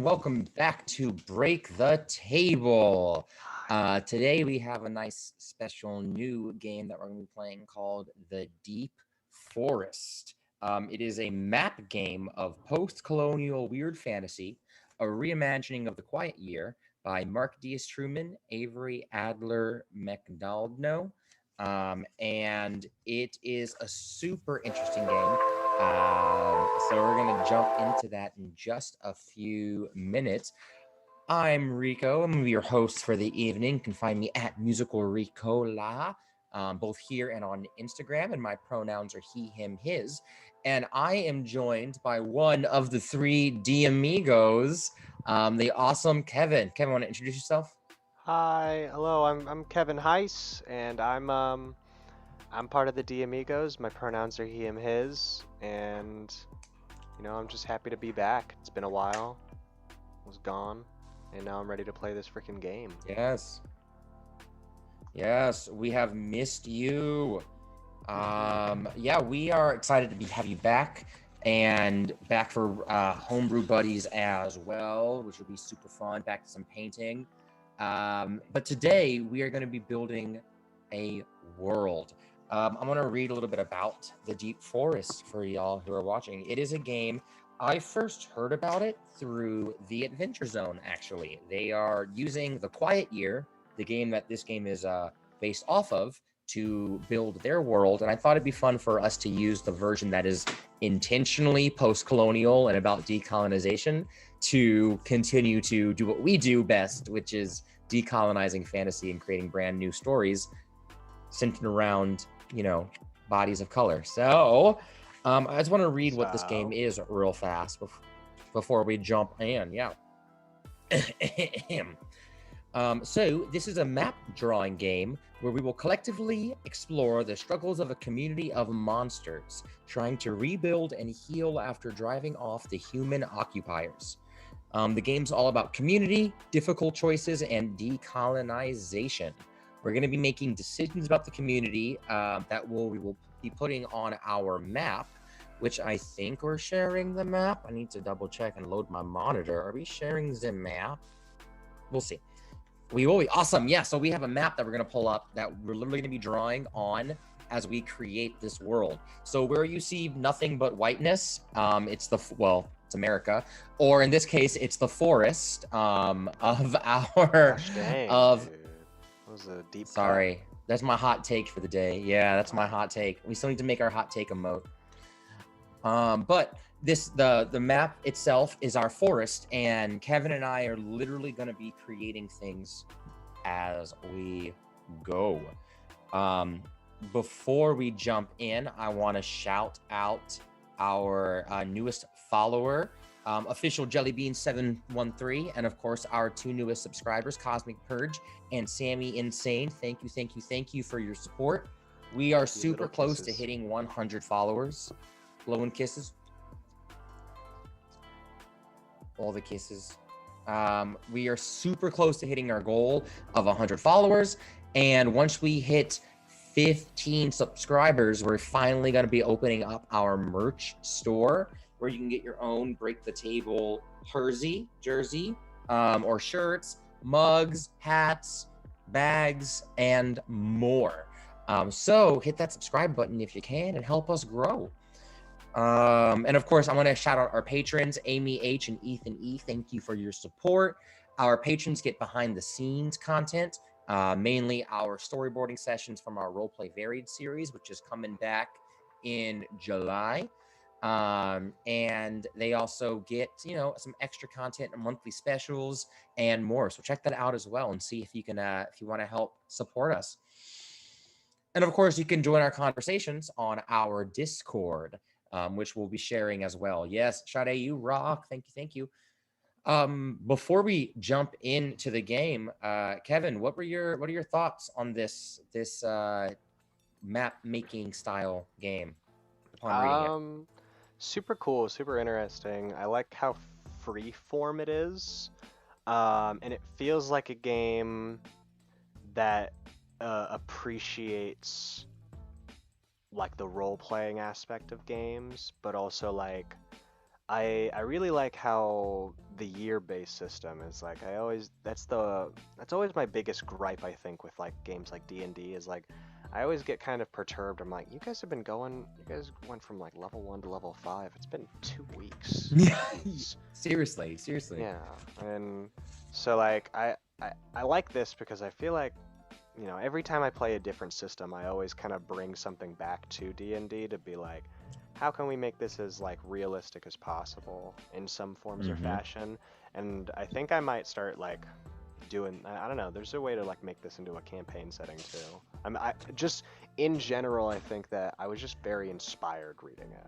and welcome back to Break the Table. Hi. Today we have a nice special new game that we're going to be playing called The Deep Forest. It is a map game of post-colonial weird fantasy, a reimagining of The Quiet Year by Mark Diaz Truman, Avery Adler McDonald. And it is a super interesting game. So we're gonna jump into that in just a few minutes. I'm Rico. I'm gonna be your host for the evening. You can find me at Musical Ricola, both here and on Instagram. And my pronouns are he, him, his. And I am joined by one of the three D amigos, the awesome Kevin. Kevin, want to introduce yourself? Hi, hello. I'm Kevin Heiss, and I'm part of the D Amigos. My pronouns are he, him, his, and I'm just happy to be back. It's been a while. I was gone, and now I'm ready to play this freaking game. Yes. Yes, we have missed you. Yeah, we are excited to have you back and back for homebrew buddies as well, which will be super fun. Back to some painting. But today we are going to be building a world. I'm going to read a little bit about the Deep Forest for y'all who are watching. It is a game. I first heard about it through the Adventure Zone, actually. They are using The Quiet Year, the game that this game is based off of, to build their world. And I thought it'd be fun for us to use the version that is intentionally post-colonial and about decolonization to continue to do what we do best, which is decolonizing fantasy and creating brand new stories centered around, bodies of color. So I just want to read what this game So, is real fast before we jump in. Yeah. So this is a map drawing game where we will collectively explore the struggles of a community of monsters trying to rebuild and heal after driving off the human occupiers. The game's all about community, difficult choices, and decolonization. We're going to be making decisions about the community that we will be putting on our map, which I think we're sharing the map. I need to double check and load my monitor. Are we sharing the map? We'll see. We will be awesome. Yeah, so we have a map that we're going to pull up that we're literally going to be drawing on as we create this world. So where you see nothing but whiteness, it's it's America, or in this case, it's the forest of our gosh dang, of. dude. That was a deep cut. Sorry, that's my hot take for the day. Yeah, that's my hot take. We still need to make our hot take emote. But the map itself is our forest, and Kevin and I are literally going to be creating things as we go. Before we jump in, I want to shout out our newest follower, official Jellybean713, and of course our two newest subscribers, Cosmic Purge and Sammy Insane. Thank you for your support. We are Thank you, super little close to kisses. hitting 100 followers. Blowing kisses. All the kisses. We are super close to hitting our goal of 100 followers. And once we hit 15 subscribers, we're finally going to be opening up our merch store where you can get your own Break the Table jersey, or shirts, mugs, hats, bags, and more. So hit that subscribe button if you can and help us grow. And of course, I want to shout out our patrons, Amy H and Ethan E. Thank you for your support. Our patrons get behind the scenes content, mainly our storyboarding sessions from our Roleplay Varied series, which is coming back in July. And they also get, some extra content and monthly specials and more. So check that out as well and see if you can, if you want to help support us. And of course, you can join our conversations on our Discord, which we'll be sharing as well. Yes, Sade, you rock. Thank you. Before we jump into the game, Kevin, what are your thoughts on this map making style game upon reading it? Um, Super cool, super interesting. I like how free form it is. And it feels like a game that appreciates like the role playing aspect of games, but also like I really like how the year-based system is like I always that's always my biggest gripe I think with like games like D&D is like I always get kind of perturbed. I'm like, you guys went from like level 1 to level 5. It's been 2 weeks. Yeah, Jeez. seriously. Yeah, and so like I like this because I feel like every time I play a different system, I always kind of bring something back to D&D to be like, how can we make this as like realistic as possible in some forms or Hmm. fashion? And I think I might start like doing, I don't know, there's a way to like make this into a campaign setting too. I just in general, I think that I was just very inspired reading it.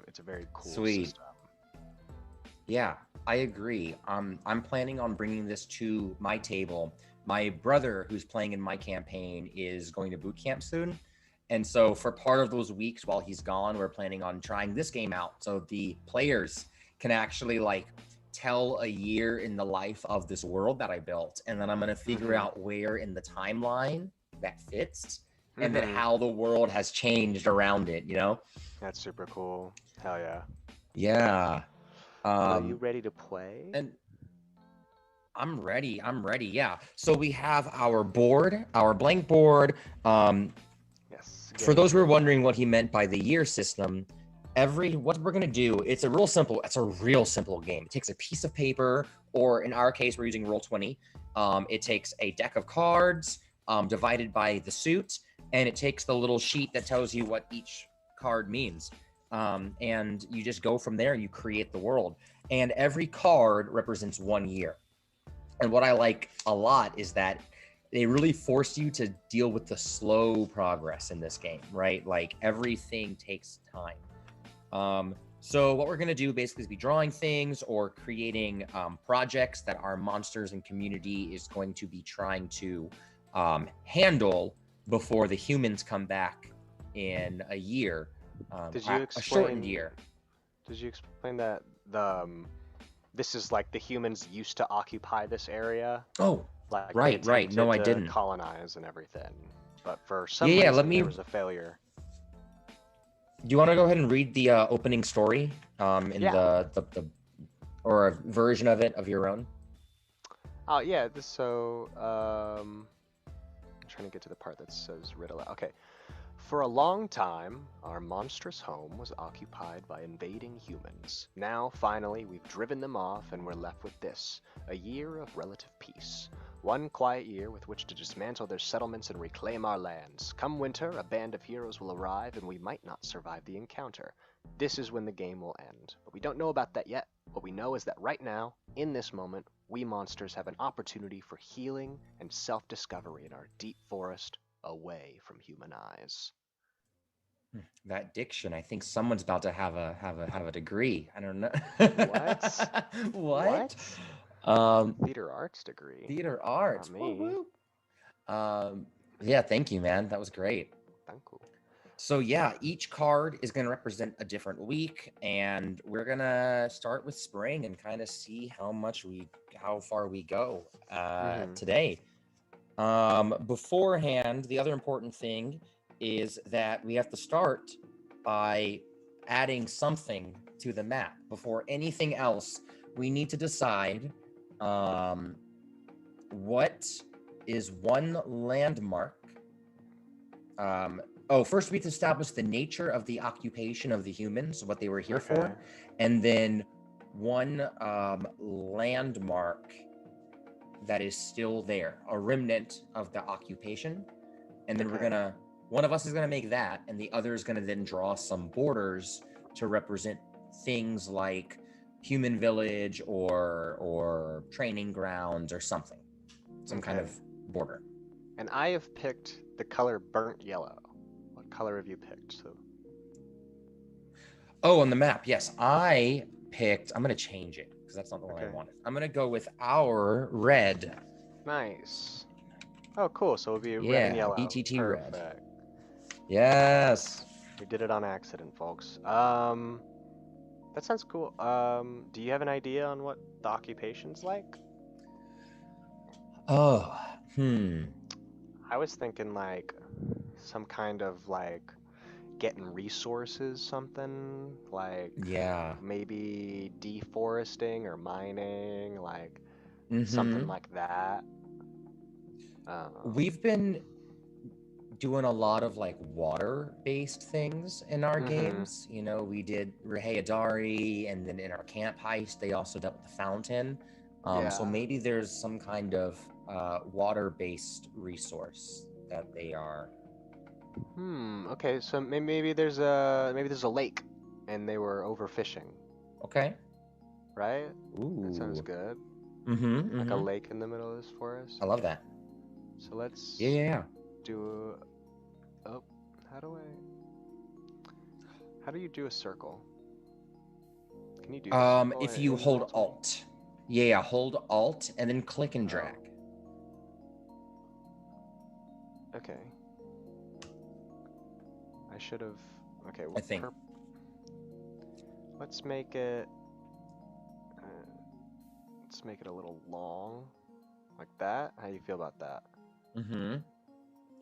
It's a very cool Sweet. system. Yeah, I agree. I'm planning on bringing this to my table. My brother, who's playing in my campaign, is going to boot camp soon. And so, for part of those weeks while he's gone, we're planning on trying this game out so the players can actually like tell a year in the life of this world that I built. And then I'm going to figure Mm-hmm. out where in the timeline that fits and then Mm-hmm. how the world has changed around it, you know? That's super cool. Hell yeah. Yeah. Well, are you Um, ready to play? and I'm ready. I'm ready. Yeah. So we have our board, our blank board. Um, Yes, for getting those who into are it now. wondering what he meant by the year system, what we're gonna do, it's a real simple game. It takes a piece of paper, or in our case, we're using Roll20. It takes a deck of cards divided by the suit, and it takes the little sheet that tells you what each card means. And you just go from there. You create the world, and every card represents 1 year. And what I like a lot is that they really force you to deal with the slow progress in this game, right? Like everything takes time. So what we're gonna do basically is be drawing things or creating projects that our monsters and community is going to be trying to handle before the humans come back in a year, Did you a shortened explain? year. Did you explain that this is like the humans used to occupy this area? Oh, Like they right. No, attempted I to didn't. colonize and everything, but for Yeah, some yeah. Let reason me. there Do was a failure. you want to go ahead and read the opening story in Yeah. the or a version of it of your own? Oh yeah. I'm trying to get to the part that says read aloud. Okay. For a long time, our monstrous home was occupied by invading humans. Now, finally, we've driven them off and we're left with this, a year of relative peace. One quiet year with which to dismantle their settlements and reclaim our lands. Come winter, a band of heroes will arrive and we might not survive the encounter. This is when the game will end. But we don't know about that yet. What we know is that right now, in this moment, we monsters have an opportunity for healing and self-discovery in our deep forest, away from human eyes. That diction. I think someone's about to have a degree. I don't know. What? What? What? Um, Theater arts degree. theater Not arts. Woo me. woo. Yeah, thank you, man. That was great. Thank you. So yeah, each card is going to represent a different week, and we're gonna start with spring and kind of see how far we go Mm-hmm. today. Beforehand, the other important thing is that we have to start by adding something to the map. Before anything else, we need to decide um, what is one landmark. First we have to establish the nature of the occupation of the humans, what they were here Okay. for, and then one landmark that is still there, a remnant of the occupation. And then Okay. one of us is gonna make that, and the other is gonna then draw some borders to represent things like human village or training grounds or something, some kind Okay. of border. And I have picked the color burnt yellow. What color have you picked? So. Oh, on the map, yes, I'm gonna change it because that's not the one I Okay. wanted. I'm gonna go with our red. Nice. Oh, cool. So it'll be red and Yeah, yellow. BTT red. Perfect. Yes. We did it on accident, folks. That sounds cool. Do you have an idea on what the occupation's like? Oh, hmm. I was thinking like some kind of like getting resources, something like Yeah. maybe deforesting or mining, like something Mm-hmm. like that. Um, We've been doing a lot of like water-based things in our mm-hmm. games. You know, we did Rehayadari, and then in our camp heist, they also dealt with the fountain. So Yeah. maybe there's some kind of water-based resource that they are. Okay, so maybe there's a lake, and they were overfishing, Okay. right? That sounds Ooh. good. Mm-hmm. Like a Mm-hmm. lake in the middle of this forest. I love that. So Yeah, let's yeah, yeah. do. Oh, how do I? How do you do a circle? Can you do the circle If you in hold Ultimate? Alt. Yeah, hold Alt and then click and Oh, drag. okay. I should have. Okay, I think. let's make it. Uh, let's make it a little long, like that. How do you feel about that? Mm-hmm.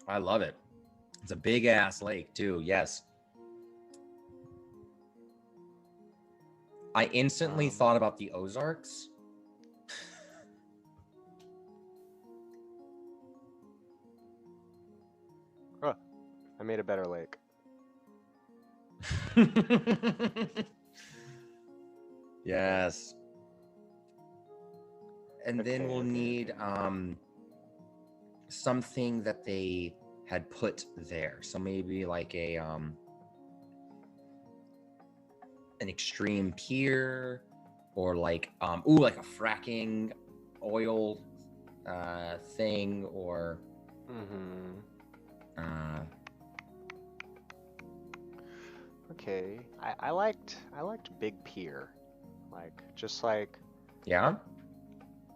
I love it. It's a big ass lake too. Yes. I instantly Um, thought about the Ozarks. oh, I made a better lake. Yes. And then we'll need Okay. something that they had put there. So maybe like a an extreme pier, or like like a fracking oil thing, or Mm-hmm. uh Okay. I liked Big Pier. Like yeah.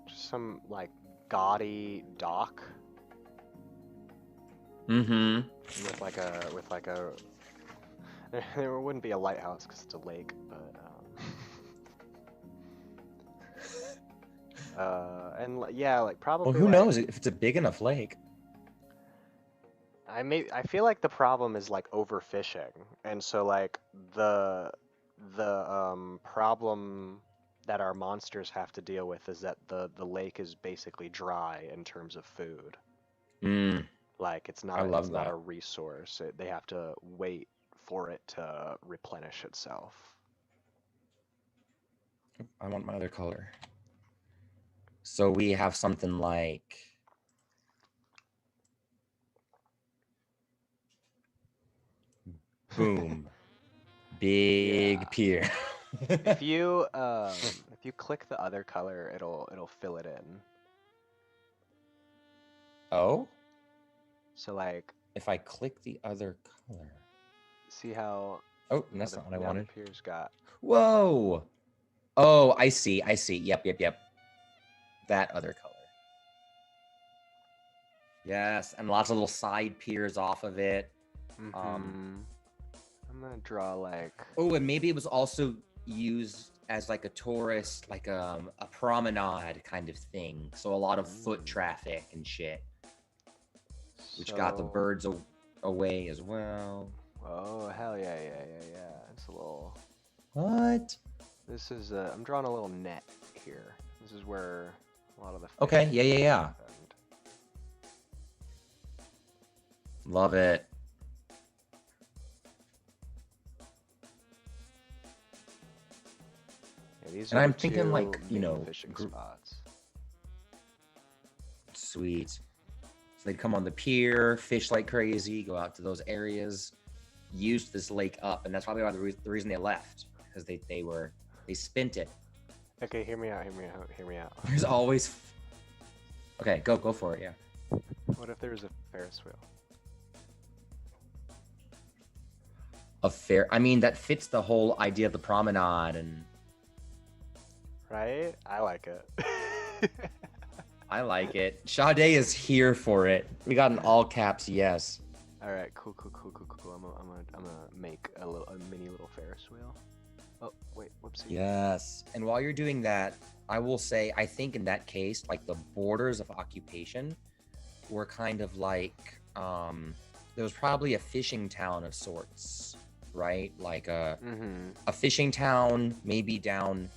just some like gaudy dock Mm-hmm. with like a there wouldn't be a lighthouse because it's a lake, but yeah, like Well, probably who like knows if it's a big enough lake. I feel like the problem is like overfishing, and so like the problem that our monsters have to deal with is that the lake is basically dry in terms of food. Mm, Like I it's love not a that. resource. They have to wait for it to replenish itself. I want my other color. So we have something like boom, Yeah. big pier. If you click the other color, it'll fill it in. Oh, So like, if I click the other color. see how Oh, that's not what I now the wanted. pier's got. Whoa. Oh, I see. I see. Yep, yep, yep. That other color. Yes, and lots of little side piers off of it. Mm-hmm. I'm gonna draw like. Oh, and maybe it was also used as like a tourist, like a promenade kind of thing. So a lot of foot Mm, traffic and shit, which got the so. birds away as well. Oh hell yeah, yeah, yeah, yeah. It's a little. What? This is I'm drawing a little net here. This is where a lot of the Okay, fishing yeah, yeah, yeah. happened. Love it. Yeah, these And are the I'm thinking two like, main fishing spots. sweet. So they'd come on the pier, fish like crazy, go out to those areas, used this lake up, and that's probably why the reason they left, because they spent it. Okay, hear me out, hear me out, hear me out. There's always. Okay, go for it. Yeah. What if there was a Ferris wheel? A fair. I mean, that fits the whole idea of the promenade, and Right? I like it. I like it. Sade is here for it. We got an all caps yes. All right, cool. I'm gonna make a mini little Ferris wheel. Oh wait, whoopsie. Yes. And while you're doing that, I will say, I think in that case, like the borders of occupation were kind of like there was probably a fishing town of sorts, right? Like Mm-hmm. a fishing town, maybe down,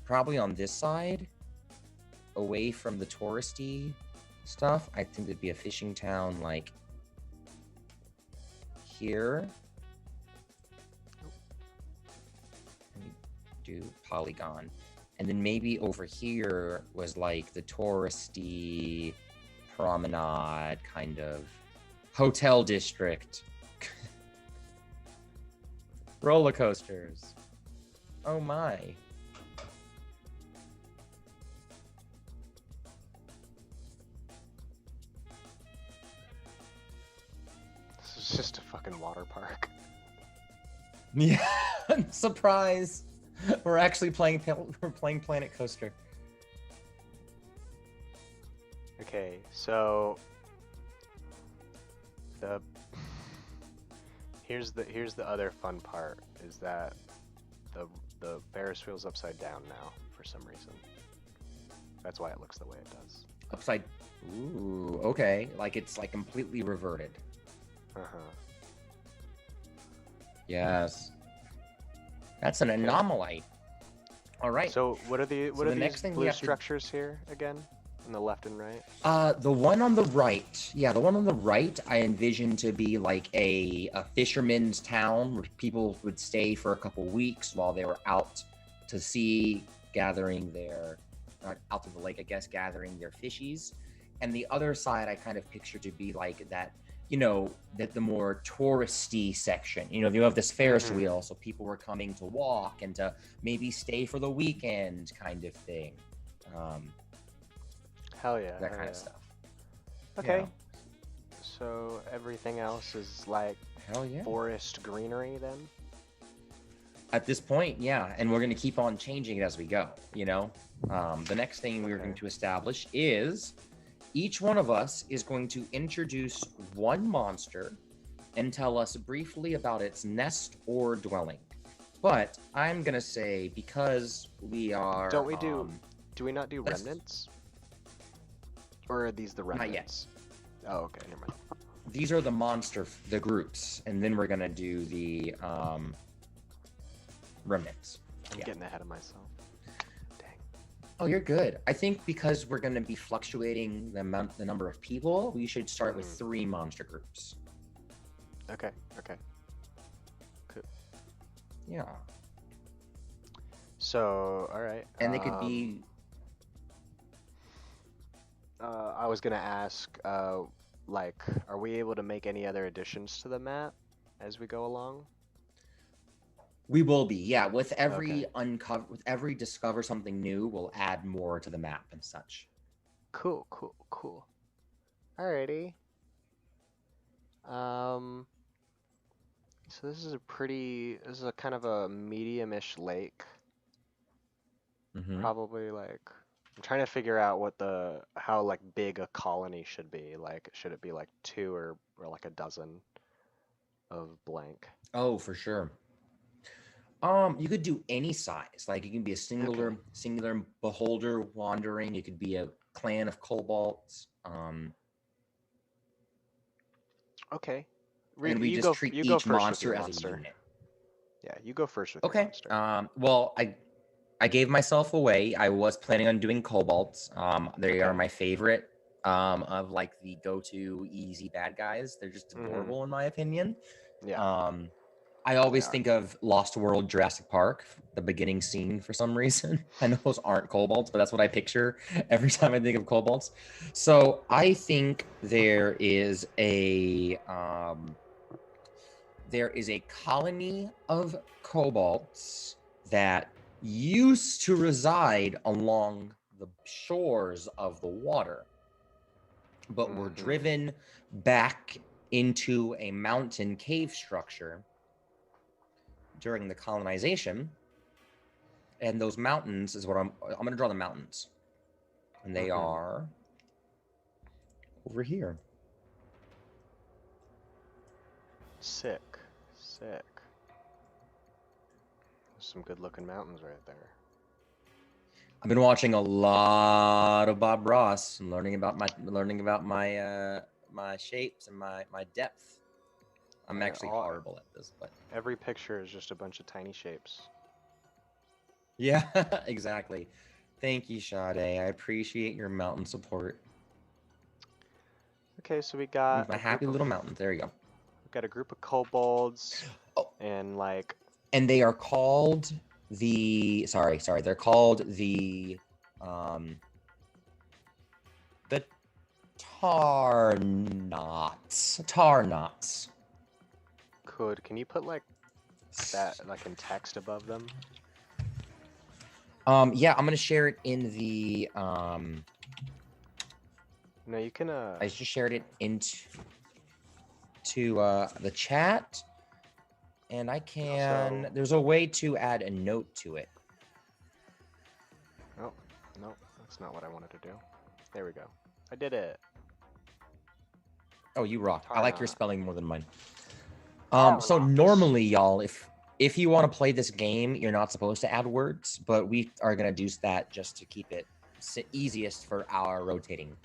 probably on this side, away from the touristy stuff. I think there'd be a fishing town like here. Let me do polygon. And then maybe over here was like the touristy promenade kind of hotel district. Roller coasters. Oh my. This is just a fucking water park. Yeah, surprise. We're actually playing Planet Coaster. Okay, so the here's the other fun part is that the Ferris wheel's upside down now for some reason. That's why it looks the way it does. Upside. Ooh, okay. Like it's like completely reverted. Uh-huh. Yes. That's an anomaly. All right. So what are the the these next thing we blue have to- structures here again? On the left and right? The one on the right. Yeah, the one on the right I envision to be like a fisherman's town where people would stay for a couple weeks while they were out to sea gathering their out to the lake, I guess, gathering their fishies. And the other side I kind of picture to be like that, you know, that the more touristy section. You know, you have this Ferris Mhm. wheel, so people were coming to walk and to maybe stay for the weekend kind of thing. Hell yeah. That hell kind yeah. of stuff. Okay. Yeah. So everything else is like Hell yeah. forest greenery then? At this point, yeah, and we're going to keep on changing it as we go, you know? The next thing we're Okay. going to establish is each one of us is going to introduce one monster and tell us briefly about its nest or dwelling. But I'm going to say, because we are... Don't we do we not do let's- remnants? Or are these the Not remnants? yet. Oh, okay, never mind. These are the groups, and then we're going to do the remnants. I'm Yeah. getting ahead of myself. Dang. Oh, you're good. I think because we're going to be fluctuating the number of people, we should start with 3 monster groups. Okay, okay. Cool. Yeah. So, alright. And they could be... I was gonna ask, like, are we able to make any other additions to the map as we go along? We will be, yeah. With every Okay. with every discover something new, we'll add more to the map and such. Cool, cool, cool. Alrighty. So this is a kind of a medium-ish lake. Mhm. Probably like, I'm trying to figure out how like big a colony should be. Like, should it be like 2 or like a dozen of blank? Oh, for sure. You could do any size. Like, it can be a singular beholder wandering. It could be a clan of kobolds. Okay. And we You just go, treat you go each first with monster your as a monster. unit. Yeah, you go first with your Okay. monster. Well, I gave myself away. I was planning on doing kobolds. They are Okay. my favorite of like the go-to easy bad guys. They're just Mhm. adorable in my opinion. Yeah. I always are. think of Lost World Jurassic Park, the beginning scene for some reason. I know those aren't kobolds, but that's what I picture every time I think of kobolds. So I think there is a colony of kobolds that used to reside along the shores of the water, but were Mhm. driven back into a mountain cave structure during the colonization. And those mountains is what I'm going to draw the mountains. And they Mhm. are over here. Sick. Some good looking mountains right there. I've been watching a lot of Bob Ross and learning about my my shapes and my depth. I'm actually horrible at this, but Every picture is just a bunch of tiny shapes. yeah, exactly. Thank you, Sade. I appreciate your mountain support. Okay, so we got My happy little mountains. There you go. We've got a group of kobolds, Oh, and like. and they are called the. Sorry. They're called the Tar-knots. Can you put like that like in text above them? Yeah, I'm gonna share it in the No, you can I just shared it into the chat, and I can. There's a way to add a note to it. Oh, no, that's not what I wanted to do. There we go. I did it. Oh, you rock. I like your spelling more than mine. Tar-knots. So normally, y'all, if you want to play this game, you're not supposed to add words, but we are gonna do that just to keep it easiest for our rotating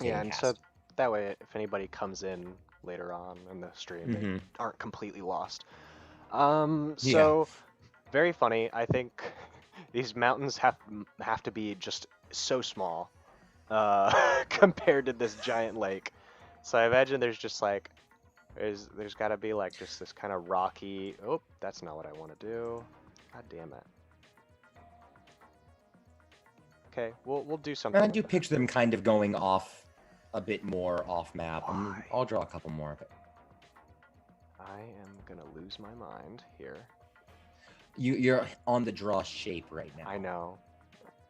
Yeah, and cast. so that way, if anybody comes in later on in the stream, they aren't completely lost. So very funny. I think these mountains have to be just so small compared to this giant lake. So I imagine there's just like there's got to be like just this kind of rocky. Oh, that's not what I want to do. God damn it. Okay, we'll do something. I do picture them kind of going off a bit more off map. I'll draw a couple more of it. I am gonna lose my mind here. You're on the draw shape right now. I know.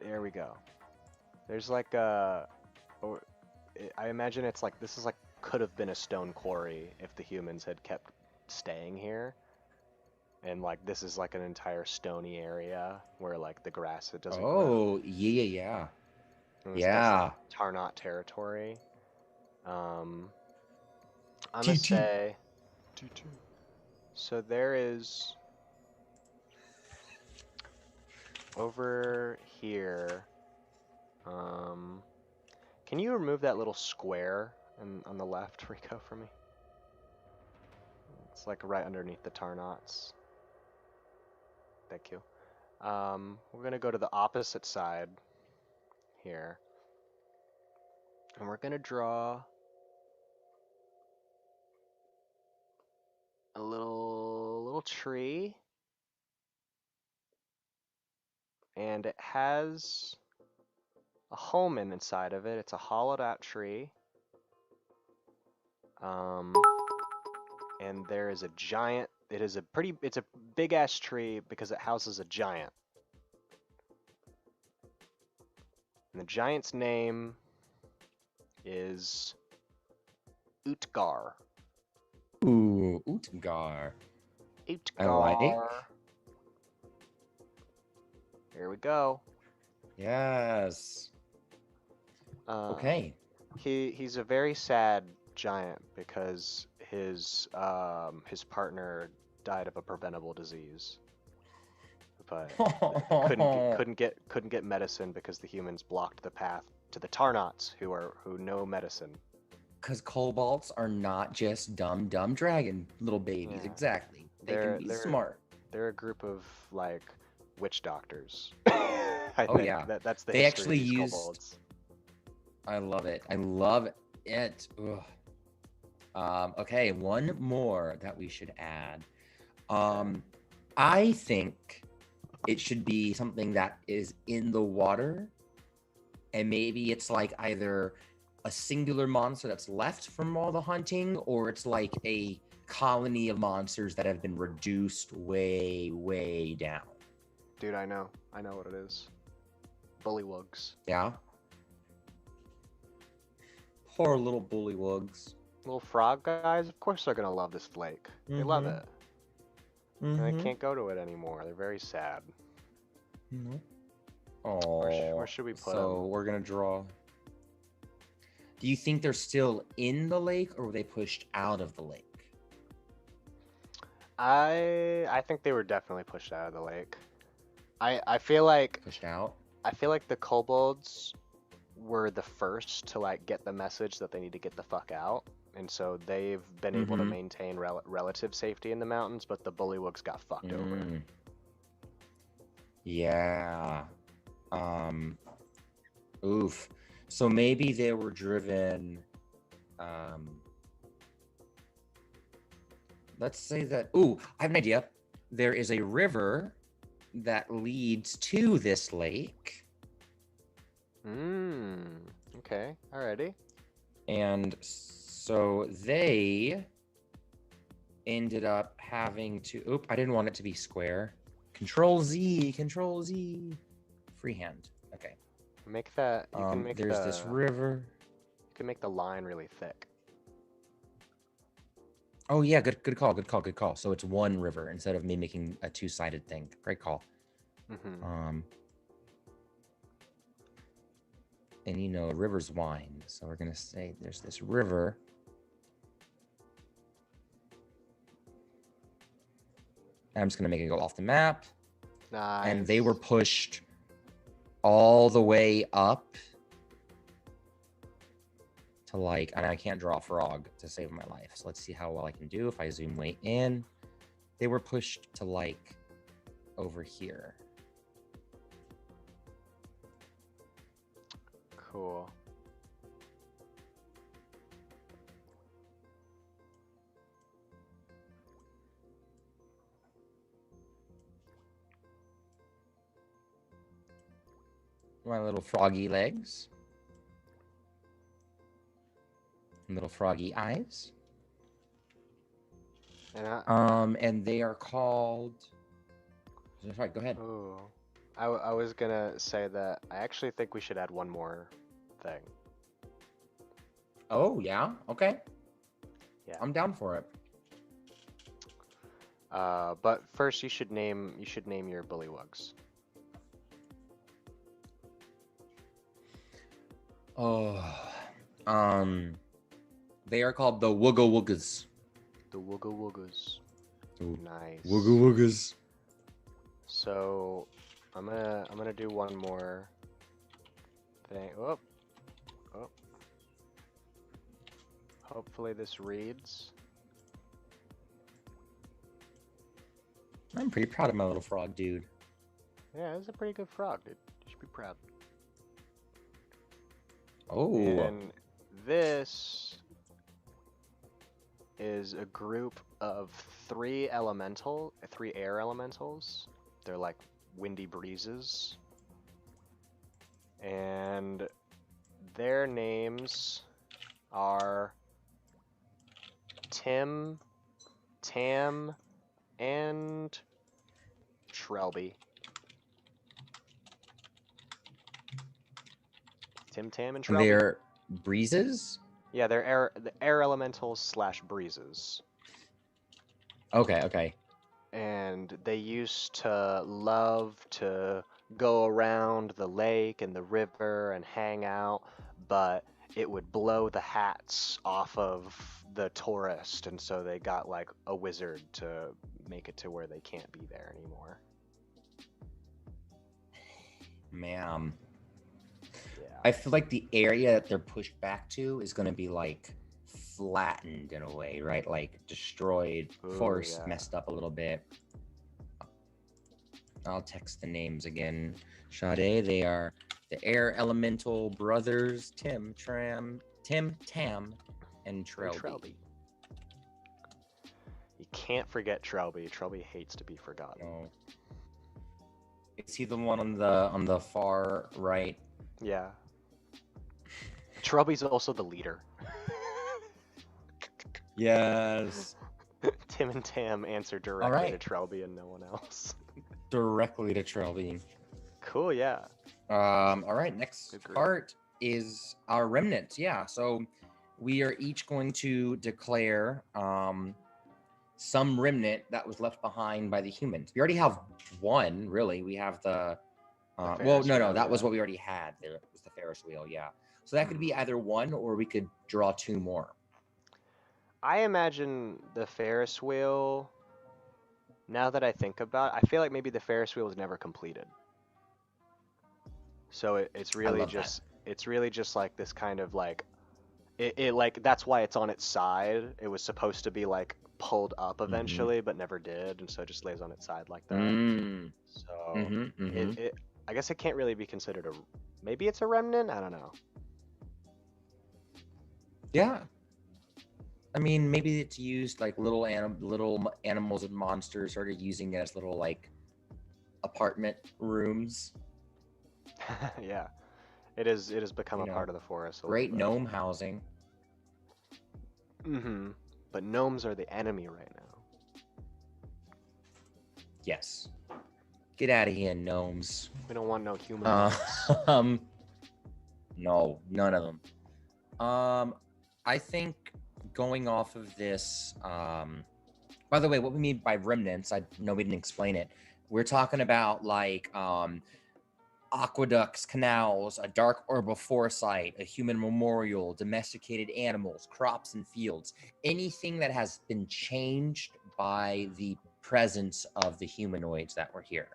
There we go. There's like a. I imagine it's like this is like could have been a stone quarry if the humans had kept staying here. And like this is like an entire stony area where like the grass it doesn't grow. Oh yeah. That's Tar-knot territory. I'm gonna say. So there is over here. Can you remove that little square on the left, Rico, for me? It's like right underneath the Tar-knots. Thank you. We're gonna go to the opposite side here, and we're gonna draw a little tree, and it has a home inside of it. It's a hollowed out tree. And there is a giant. It's a big ass tree because it houses a giant. And the giant's name is Utgar. Ooh, Utgar. Utgar. I like. Here we go. Yes. Okay. He's a very sad giant because his partner died of a preventable disease, but couldn't get medicine because the humans blocked the path to the Tar-knots who know medicine. Because kobolds are not just dumb dragon little babies. Yeah. Exactly. They can be smart. They're a group of like witch doctors. That's the they history actually of these used. kobolds. I love it. Ugh. Okay, one more that we should add. I think it should be something that is in the water, and maybe it's like either a singular monster that's left from all the hunting, or it's like a colony of monsters that have been reduced way down. Dude, I know what it is. Bullywugs. Yeah. Poor little bullywugs. Little frog guys, of course they're gonna love this lake. They love it. And they can't go to it anymore. They're very sad. Oh. Where should we put them? So we're gonna draw. Do you think they're still in the lake, or were they pushed out of the lake? I think they were definitely pushed out of the lake. I feel like pushed out. I feel like the kobolds were the first to like get the message that they need to get the fuck out, and so they've been able to Mm-hmm. maintain relative safety in the mountains, but the bullywugs got fucked over. Mm. Yeah. Um, oof. So maybe they were driven. Um, let's say that. Ooh, I have an idea. There is a river that leads to this lake, Okay, alrighty. and so they ended up having to. Oop, I didn't want it to be square. Control Z, Control Z. Freehand. Okay. Make that, you can make There's this the, river. you can make the line really thick. Oh yeah, good call, good call, good call. So it's one river instead of me making a two-sided thing. Great call. Mm-hmm. And you know, rivers wind. So we're gonna say there's this river. I'm just gonna make it go off the map. Nice. And they were pushed all the way up to like, and I can't draw a frog to save my life. So let's see how well I can do if I zoom way in. They were pushed to like over here. Cool. My little froggy legs. Little froggy eyes. And they are called. Sorry, go ahead. Ooh. I was gonna say that I actually think we should add one more thing. Oh yeah, okay. Yeah. I'm down for it. But first you should name your bullywugs. Oh, they are called the Wooga Woogas. The Wooga Woogas. Ooh. Nice. Wooga Woogas. So I'm gonna do one more thing. Oh. Hopefully this reads. I'm pretty proud of my little frog dude. Yeah, it's a pretty good frog, dude. You should be proud. Oh. And this is a group of three air elementals. They're like windy breezes. And their names are Tim, Tam, and Trelby. Tim, Tam, and Trelby. They're breezes? Yeah, they're the air elementals / breezes. Okay. And they used to love to go around the lake and the river and hang out, but it would blow the hats off of the tourist, and so they got like a wizard to make it to where they can't be there anymore. Ma'am. Yeah. I feel like the area that they're pushed back to is going to be like flattened in a way, right? Like destroyed, forced, yeah. messed up a little bit. I'll text the names again. Sade, they are the air elemental brothers, Tim, Tam, and Trelby. You can't forget Trelby. Trelby hates to be forgotten. No. Is he the one on the far right? Yeah. Trelby's also the leader. Yes. Tim and Tam answer directly to Trelby and no one else. Directly to Trelby. Cool, yeah. All right, next part is our remnants. Yeah, so we are each going to declare some remnant that was left behind by the humans. We already have one, really. We have the well, no, that was what we already had. There was the Ferris wheel, yeah. So that could be either one, or we could draw two more. I imagine the Ferris wheel. Now that I think about it, I feel like maybe the Ferris wheel was never completed. So it's really just like this kind of like it like that's why it's on its side. It was supposed to be like pulled up Mm-hmm. eventually, but never did, and so it just lays on its side like that. Mm. So Mm-hmm. Mm-hmm. it I guess it can't really be considered a maybe it's a remnant. I don't know. Yeah. I mean, maybe it's used like little animals and monsters started using it as little like apartment rooms. Yeah, it has become You a part know, of the forest a little great bit. gnome housing. Mm-hmm. But gnomes are the enemy right now. Yes. Get out of here, gnomes. We don't want no Uh, humanoids. um, no, none of them. I think going off of this, by the way, what we mean by remnants, I know we didn't explain it. We're talking about like aqueducts, canals, a dark orb of foresight, a human memorial, domesticated animals, crops and fields, anything that has been changed by the presence of the humanoids that were here.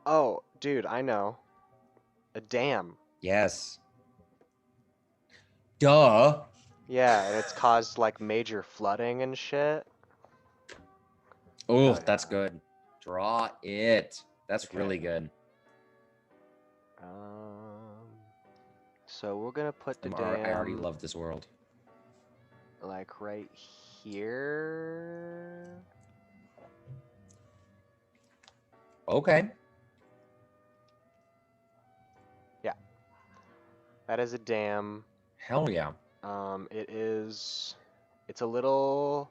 Oh, dude, I know. A dam. Yes. Duh. Yeah, and it's caused like major flooding and shit. Oh, Hell that's yeah. good. Draw it. That's Okay. really good. Um, so we're gonna put the I already dam love this world. like right here. Okay. Yeah, that is a dam. Hell yeah. It's a little.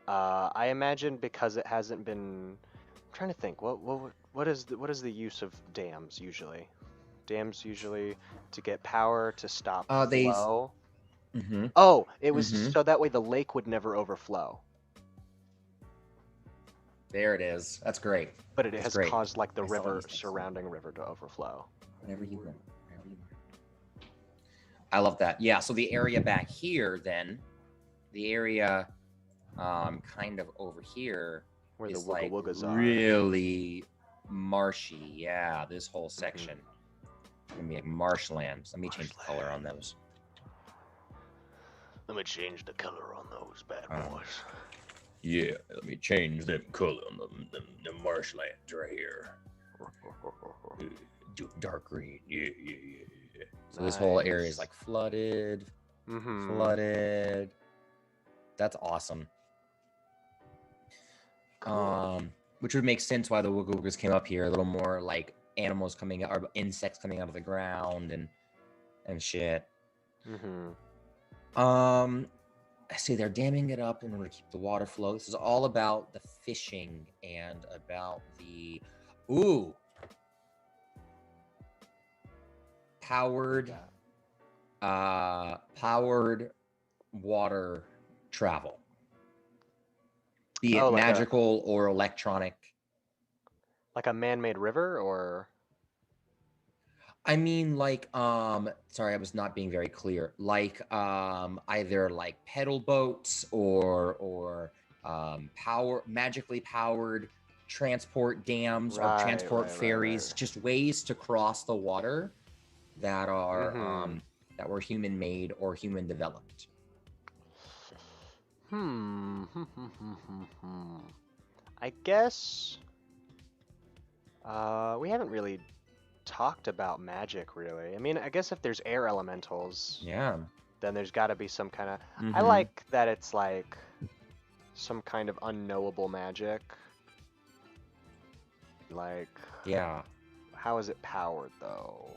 I imagine because it hasn't been. I'm trying to think. What is the use of dams usually? Dams usually to get power to stop They. flow. Mm-hmm. Oh, it was Mm-hmm. so that way the lake would never overflow. There it is. That's great. But it That's has great. caused like the I saw river, these things. surrounding river to overflow. Whenever you want. Whenever you want. I love that. Yeah. So the area back here, then, the area, kind of over here, Where the is wooga like woogas are. really marshy. Yeah. This whole Mm-hmm. section. Gonna be like marshlands. Let me change the color on those. Let me change the color on those bad boys. Yeah, let me change them color on the marshlands right here. Dark green. Yeah. So this whole area is Nice. like flooded. Mm-hmm. Flooded. That's awesome. Cool. Which would make sense why the Wooga Woogas came up here. A little more like animals coming out, or insects coming out of the ground and shit. Mm-hmm. I see they're damming it up in order to keep the water flow. This is all about the fishing and about the powered water travel, be it Like magical or electronic. like a man-made river, or I mean, like, sorry, I was not being very clear. Like, either like pedal boats or magically powered transport dams or transport ferries, right. just ways to cross the water that are Mm-hmm. that were human made or human developed. I guess we haven't really talked about magic really. I mean, I guess if there's air elementals, Yeah. then there's got to be some kind of. I Mm-hmm. like that it's like some kind of unknowable magic. Like, Yeah. how is it powered though?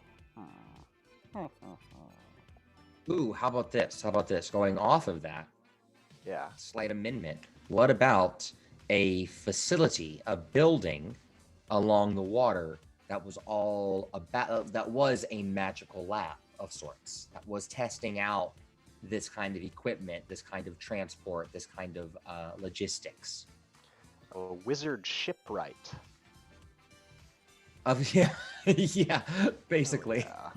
Ooh, how about this? How about this? Going off of that, Yeah. slight amendment. What about a facility, a building along the water that was all about, that was a magical lab of sorts, that was testing out this kind of equipment, this kind of transport, this kind of logistics? A wizard shipwright. Yeah, yeah, basically. Oh, yeah.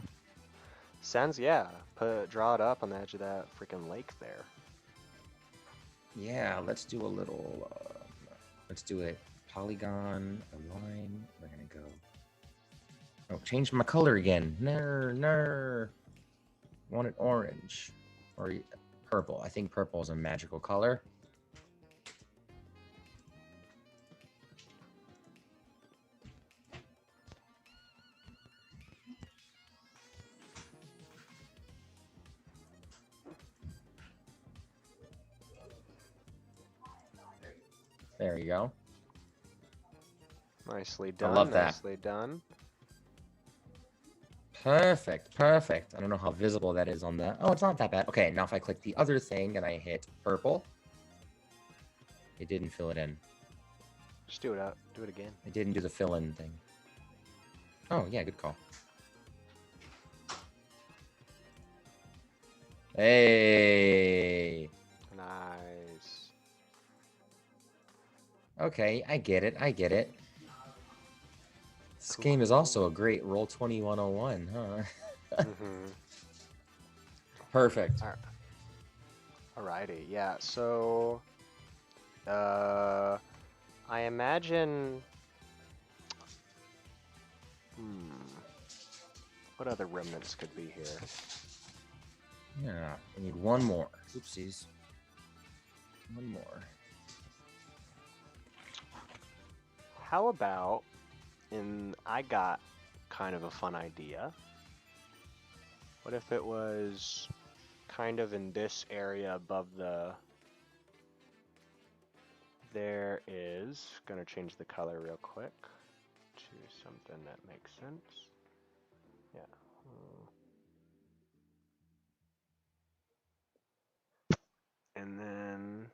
Sounds, yeah. Draw it up on the edge of that freaking lake there. Yeah, let's do a little. Let's do a polygon, a line. We're gonna go. Oh, change my color again. No. Want it orange. Or purple. I think purple is a magical color. There you go. Nicely done. I love that. Nicely done. Perfect, perfect. I don't know how visible that is on the... Oh, it's not that bad. Okay, now if I click the other thing and I hit purple, it didn't fill it in. Just do it out. Do it again. It didn't do the fill-in thing. Oh, yeah, good call. Hey! Nice. Okay, I get it, I get it. This Cool, game is cool, also a great Roll20 101, huh? Mm-hmm. Perfect. Alrighty, yeah, so... I imagine... What other remnants could be here? Yeah, we need one more. Oopsies. One more. How about... I got kind of a fun idea. What if it was kind of in this area above the... There is... Gonna change the color real quick to something that makes sense. Yeah. And then,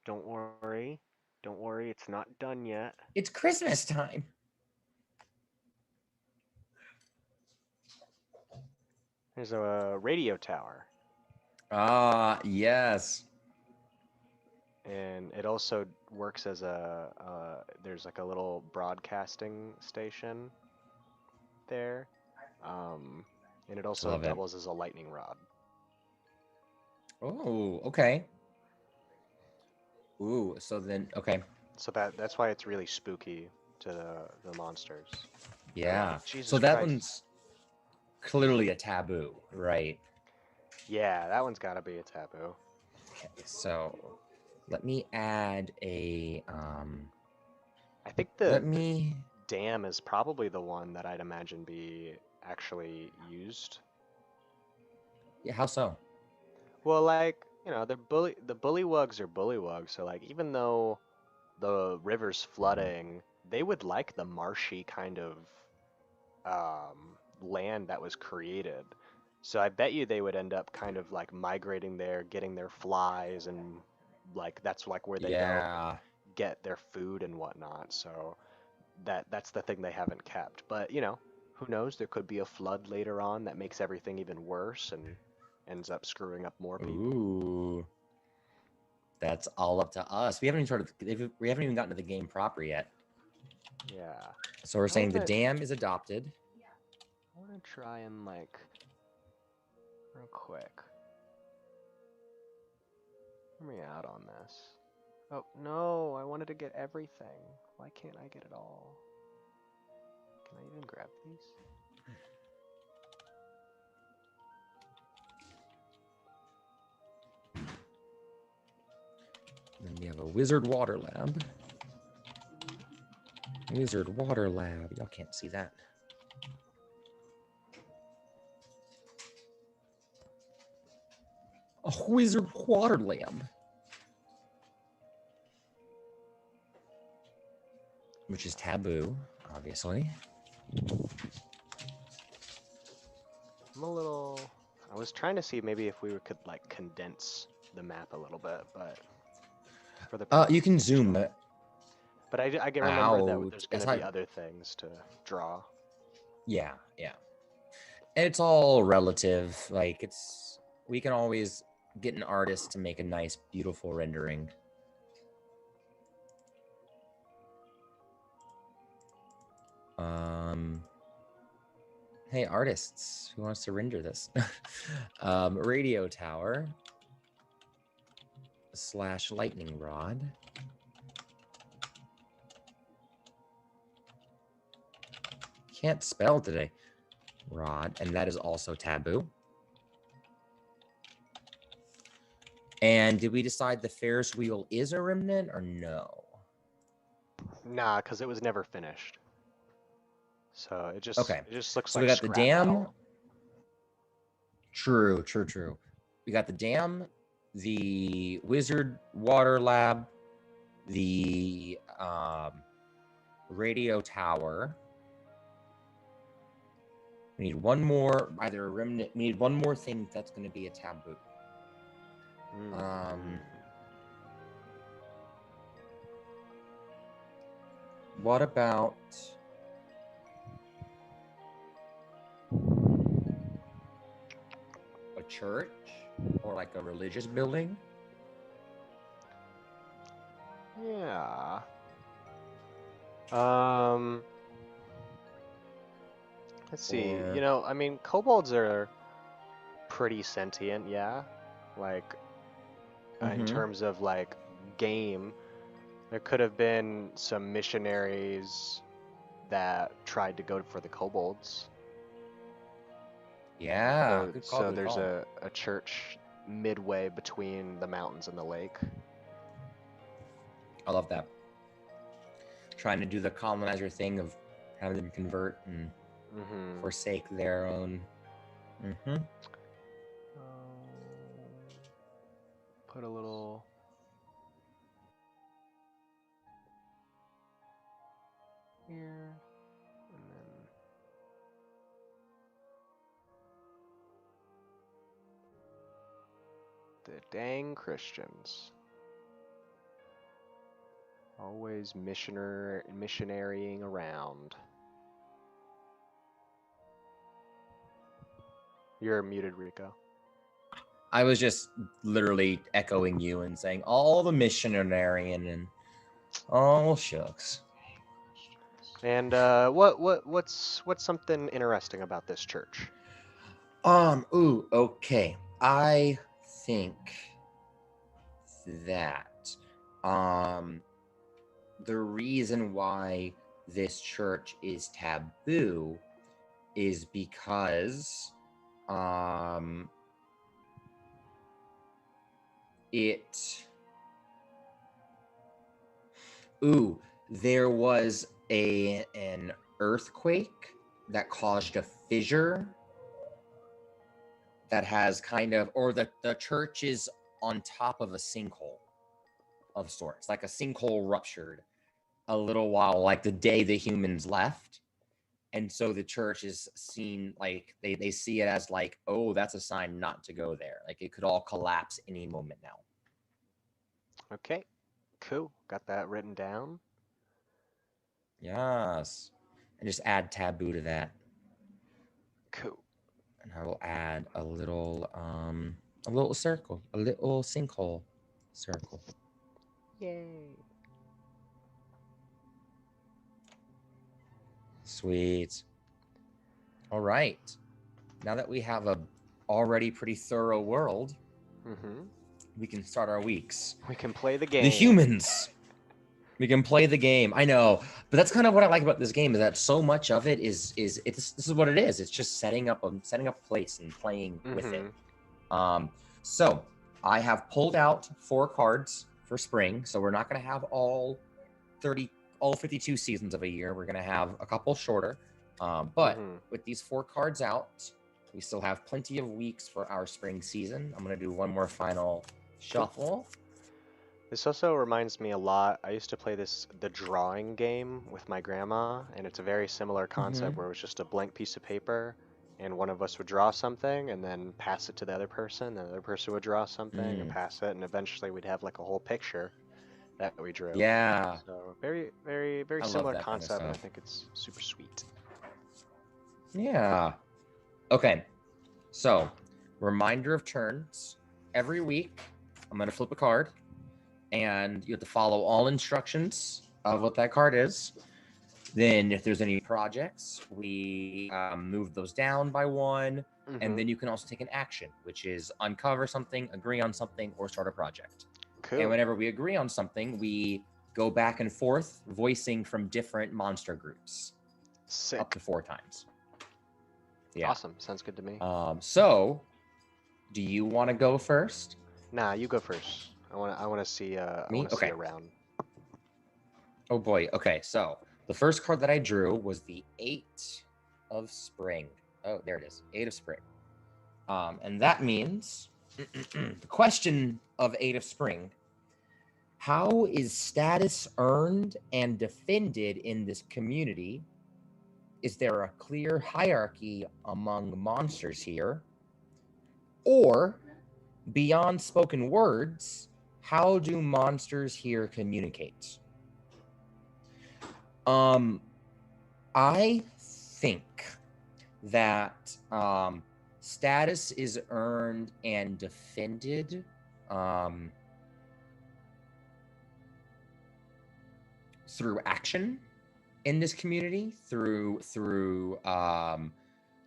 don't worry, it's not done yet. It's Christmas time. There's a radio tower. Ah, yes. And it also works as there's like a little broadcasting station there. And it also Love it. doubles as a lightning rod. Oh, okay. Ooh, so then, okay. So that's why it's really spooky to the monsters. Yeah. Like, Jesus So that Christ. one's clearly a taboo, right? Yeah, that one's gotta be a taboo. Okay, so let me add a, I think let me... dam is probably the one that I'd imagine be actually used. Yeah, how so? Well, like, you know, the bullywugs are bullywugs, so like even though the river's flooding, they would like the marshy kind of land that was created. So I bet you they would end up kind of like migrating there, getting their flies, and like that's like where they go Yeah. get their food and whatnot. So that's the thing they haven't kept. But you know, who knows? There could be a flood later on that makes everything even worse and ends up screwing up more people. Ooh. That's all up to us. We haven't even gotten to the game proper yet. Yeah. So we're saying the dam is adopted. I want to try and like real quick. Hear me out on this. Oh no, I wanted to get everything. Why can't I get it all? Can I even grab these? Then we have a wizard water lab. Wizard water lab. Y'all can't see that. A wizard water lab. Which is taboo, obviously. I was trying to see maybe if we could like condense the map a little bit, but for the You can zoom it. But I can remember that out. there's going to be other things to draw. Yeah, yeah. It's all relative. Like we can always get an artist to make a nice, beautiful rendering. Hey, artists, who wants to render this? Radio tower / lightning rod. Can't spell today. Rod, and that is also taboo. And did we decide the Ferris wheel is a remnant or no? Nah, because it was never finished. So Okay. it just looks So we like got the scrap dam. metal. True. We got the dam, the wizard water lab, the radio tower. We need one more, either a remnant. We need one more thing that's going to be a taboo. What about a church or like a religious building? Yeah. Let's see. Or You know, I mean, kobolds are pretty sentient, yeah. Like, in terms of like game, there could have been some missionaries that tried to go for the kobolds. yeah, So, good call, so good there's call. a church midway between the mountains and the lake. I love that. Trying to do the colonizer thing of having them convert and forsake their own. Put a little. Here, and then the dang Christians. Always missionarying around. You're muted, Rico. I was just literally echoing you and saying all the missionarian and oh shucks. And what's something interesting about this church? Okay. I think that the reason why this church is taboo is because there was an earthquake that caused a fissure that has kind of, or the church is on top of a sinkhole of sorts, like a sinkhole ruptured a little while, like the day the humans left. And so the church is seen like they see it as like, oh, that's a sign not to go there. Like it could all collapse any moment now. Okay, cool. Got that written down. Yes. And just add taboo to that. Cool. And I will add a little circle, a little sinkhole circle. Yay. Sweet. All right. Now that we have a already pretty thorough world, we can start our weeks. We can play the game. The humans. We can play the game. I know, but that's kind of what I like about this game is that so much of it is this is what it is. It's just setting up a place and playing with it. So I have pulled out 4 cards for spring. So we're not going to have all 52 seasons of a year. We're going to have a couple shorter. But with these 4 cards out, we still have plenty of weeks for our spring season. I'm going to do one more final shuffle. This also reminds me a lot. I used to play the drawing game with my grandma, and it's a very similar concept where it was just a blank piece of paper, and one of us would draw something and then pass it to the other person. The other person would draw something and pass it, and eventually we'd have like a whole picture that we drew. Yeah. So very, very, very similar concept, and I think it's super sweet. Yeah. Okay. So, reminder of turns. Every week, I'm going to flip a card, and you have to follow all instructions of what that card is. Then if there's any projects, we move those down by 1. And then you can also take an action, which is uncover something, agree on something, or start a project. Cool. And whenever we agree on something, we go back and forth, voicing from different monster groups. Sick. Up to 4 times. Yeah. Awesome. Sounds good to me. So, do you want to go first? Nah, you go first. I wanna see Me? Okay. a round. Oh boy. Okay, so the first card that I drew was the Eight of Spring. Oh, there it is. Eight of Spring. And that means the question of Eight of Spring: how is status earned and defended in this community? Is there a clear hierarchy among monsters here? Or, beyond spoken words, how do monsters here communicate? I think that status is earned and defended through action in this community, through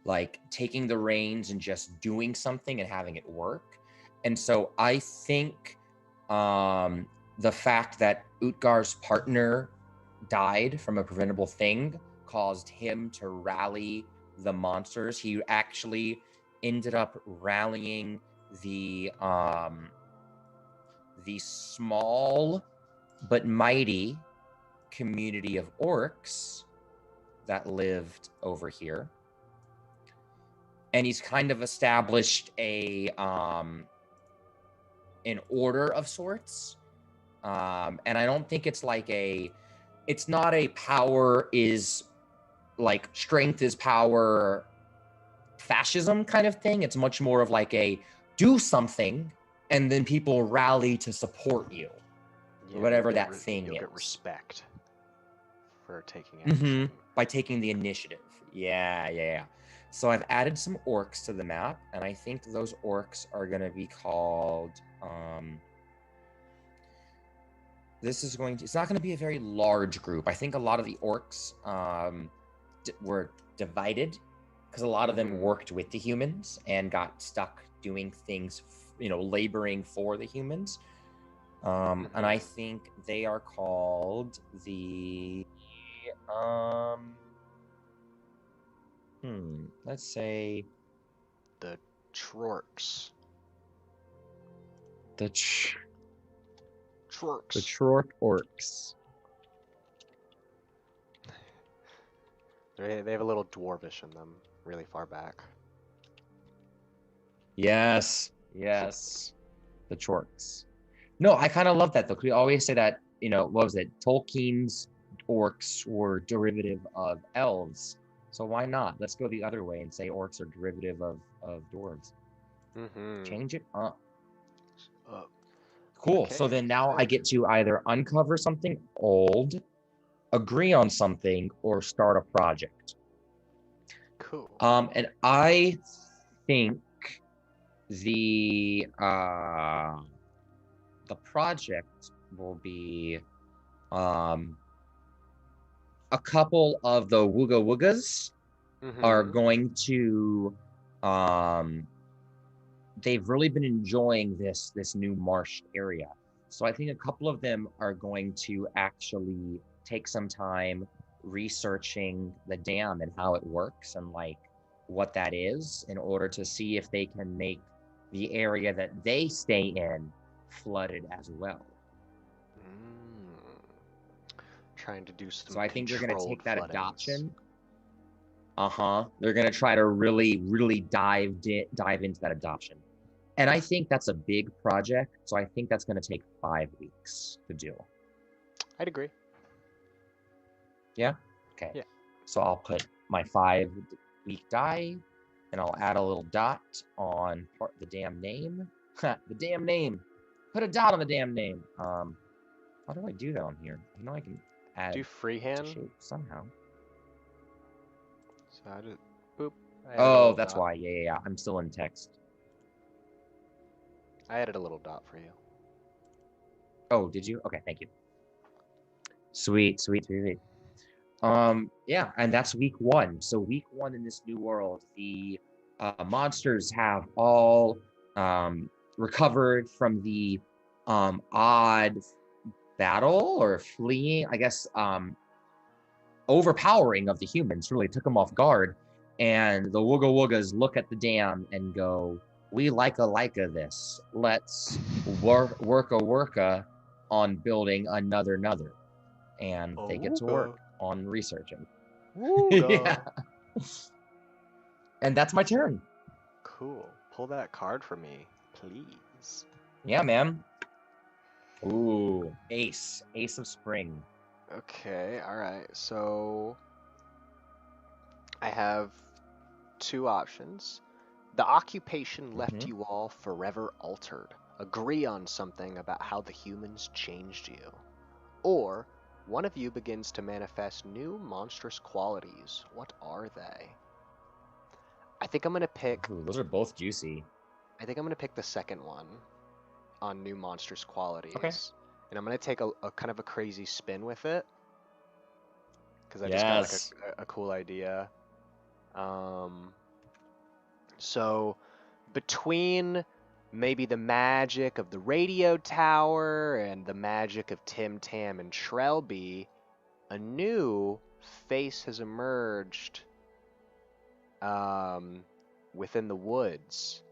like taking the reins and just doing something and having it work. And so I think the fact that Utgar's partner died from a preventable thing caused him to rally the monsters. He actually ended up rallying the small but mighty community of orcs that lived over here. And he's kind of established a an order of sorts. And I don't think it's like it's not a power is like strength is power fascism kind of thing. It's much more of like a do something and then people rally to support you. Yeah, Whatever that thing you'll is. get respect for taking action. By taking the initiative. Yeah. So I've added some orcs to the map, and I think those orcs are going to be called it's not going to be a very large group. I think a lot of the orcs were divided because a lot of them worked with the humans and got stuck doing things, laboring for the humans. And I think they are called the let's say the Trorks. The Trorks. The Trork orcs. They have a little dwarvish in them, really far back. Yes. The Trorks. No, I kind of love that though. We always say that, what was it? Tolkien's orcs were derivative of elves. So why not? Let's go the other way and say orcs are derivative of dwarves. Change it up. Cool. Okay, so then now I get to either uncover something old, agree on something, or start a project. Cool. And I think the project will be a couple of the Wooga Woogas are going to they've really been enjoying this new marsh area. So I think a couple of them are going to actually take some time researching the dam and how it works and like what that is in order to see if they can make the area that they stay in flooded as well. Trying to do some. So I think they're going to take that floodings. adoption. They're going to try to really dive into that adoption. And I think that's a big project. So I think that's going to take 5 weeks to do. I'd agree. Yeah? Okay. Yeah. So I'll put my 5-week die and I'll add a little dot on the damn name. The damn name. Put a dot on the damn name. How do I do that on here? I can add do freehand shape somehow. So I just boop. Oh, that's why. Yeah. I'm still in text. I added a little dot for you. Oh, did you? Okay, thank you. Sweet. Yeah, and that's week 1. So week 1 in this new world, the monsters have all recovered from the odd battle or fleeing, I guess, overpowering of the humans really took them off guard. And the Wooga Woogas look at the dam and go, we like a this. Let's work on building another. And they get to work on researching. Yeah. And that's my turn. Cool. Pull that card for me, please. Yeah, man. Ooh, Ace of Spring. Okay, all right. So I have two options. The occupation left you all forever altered. Agree on something about how the humans changed you. Or one of you begins to manifest new monstrous qualities. What are they? I think I'm going to pick... Ooh, those are both juicy. I think I'm going to pick the second one on new monstrous qualities. Okay. And I'm going to take a kind of a crazy spin with it. Because I Yes. just got like a cool idea. So between maybe the magic of the radio tower and the magic of Tim Tam and Shrelby, a new face has emerged within the woods.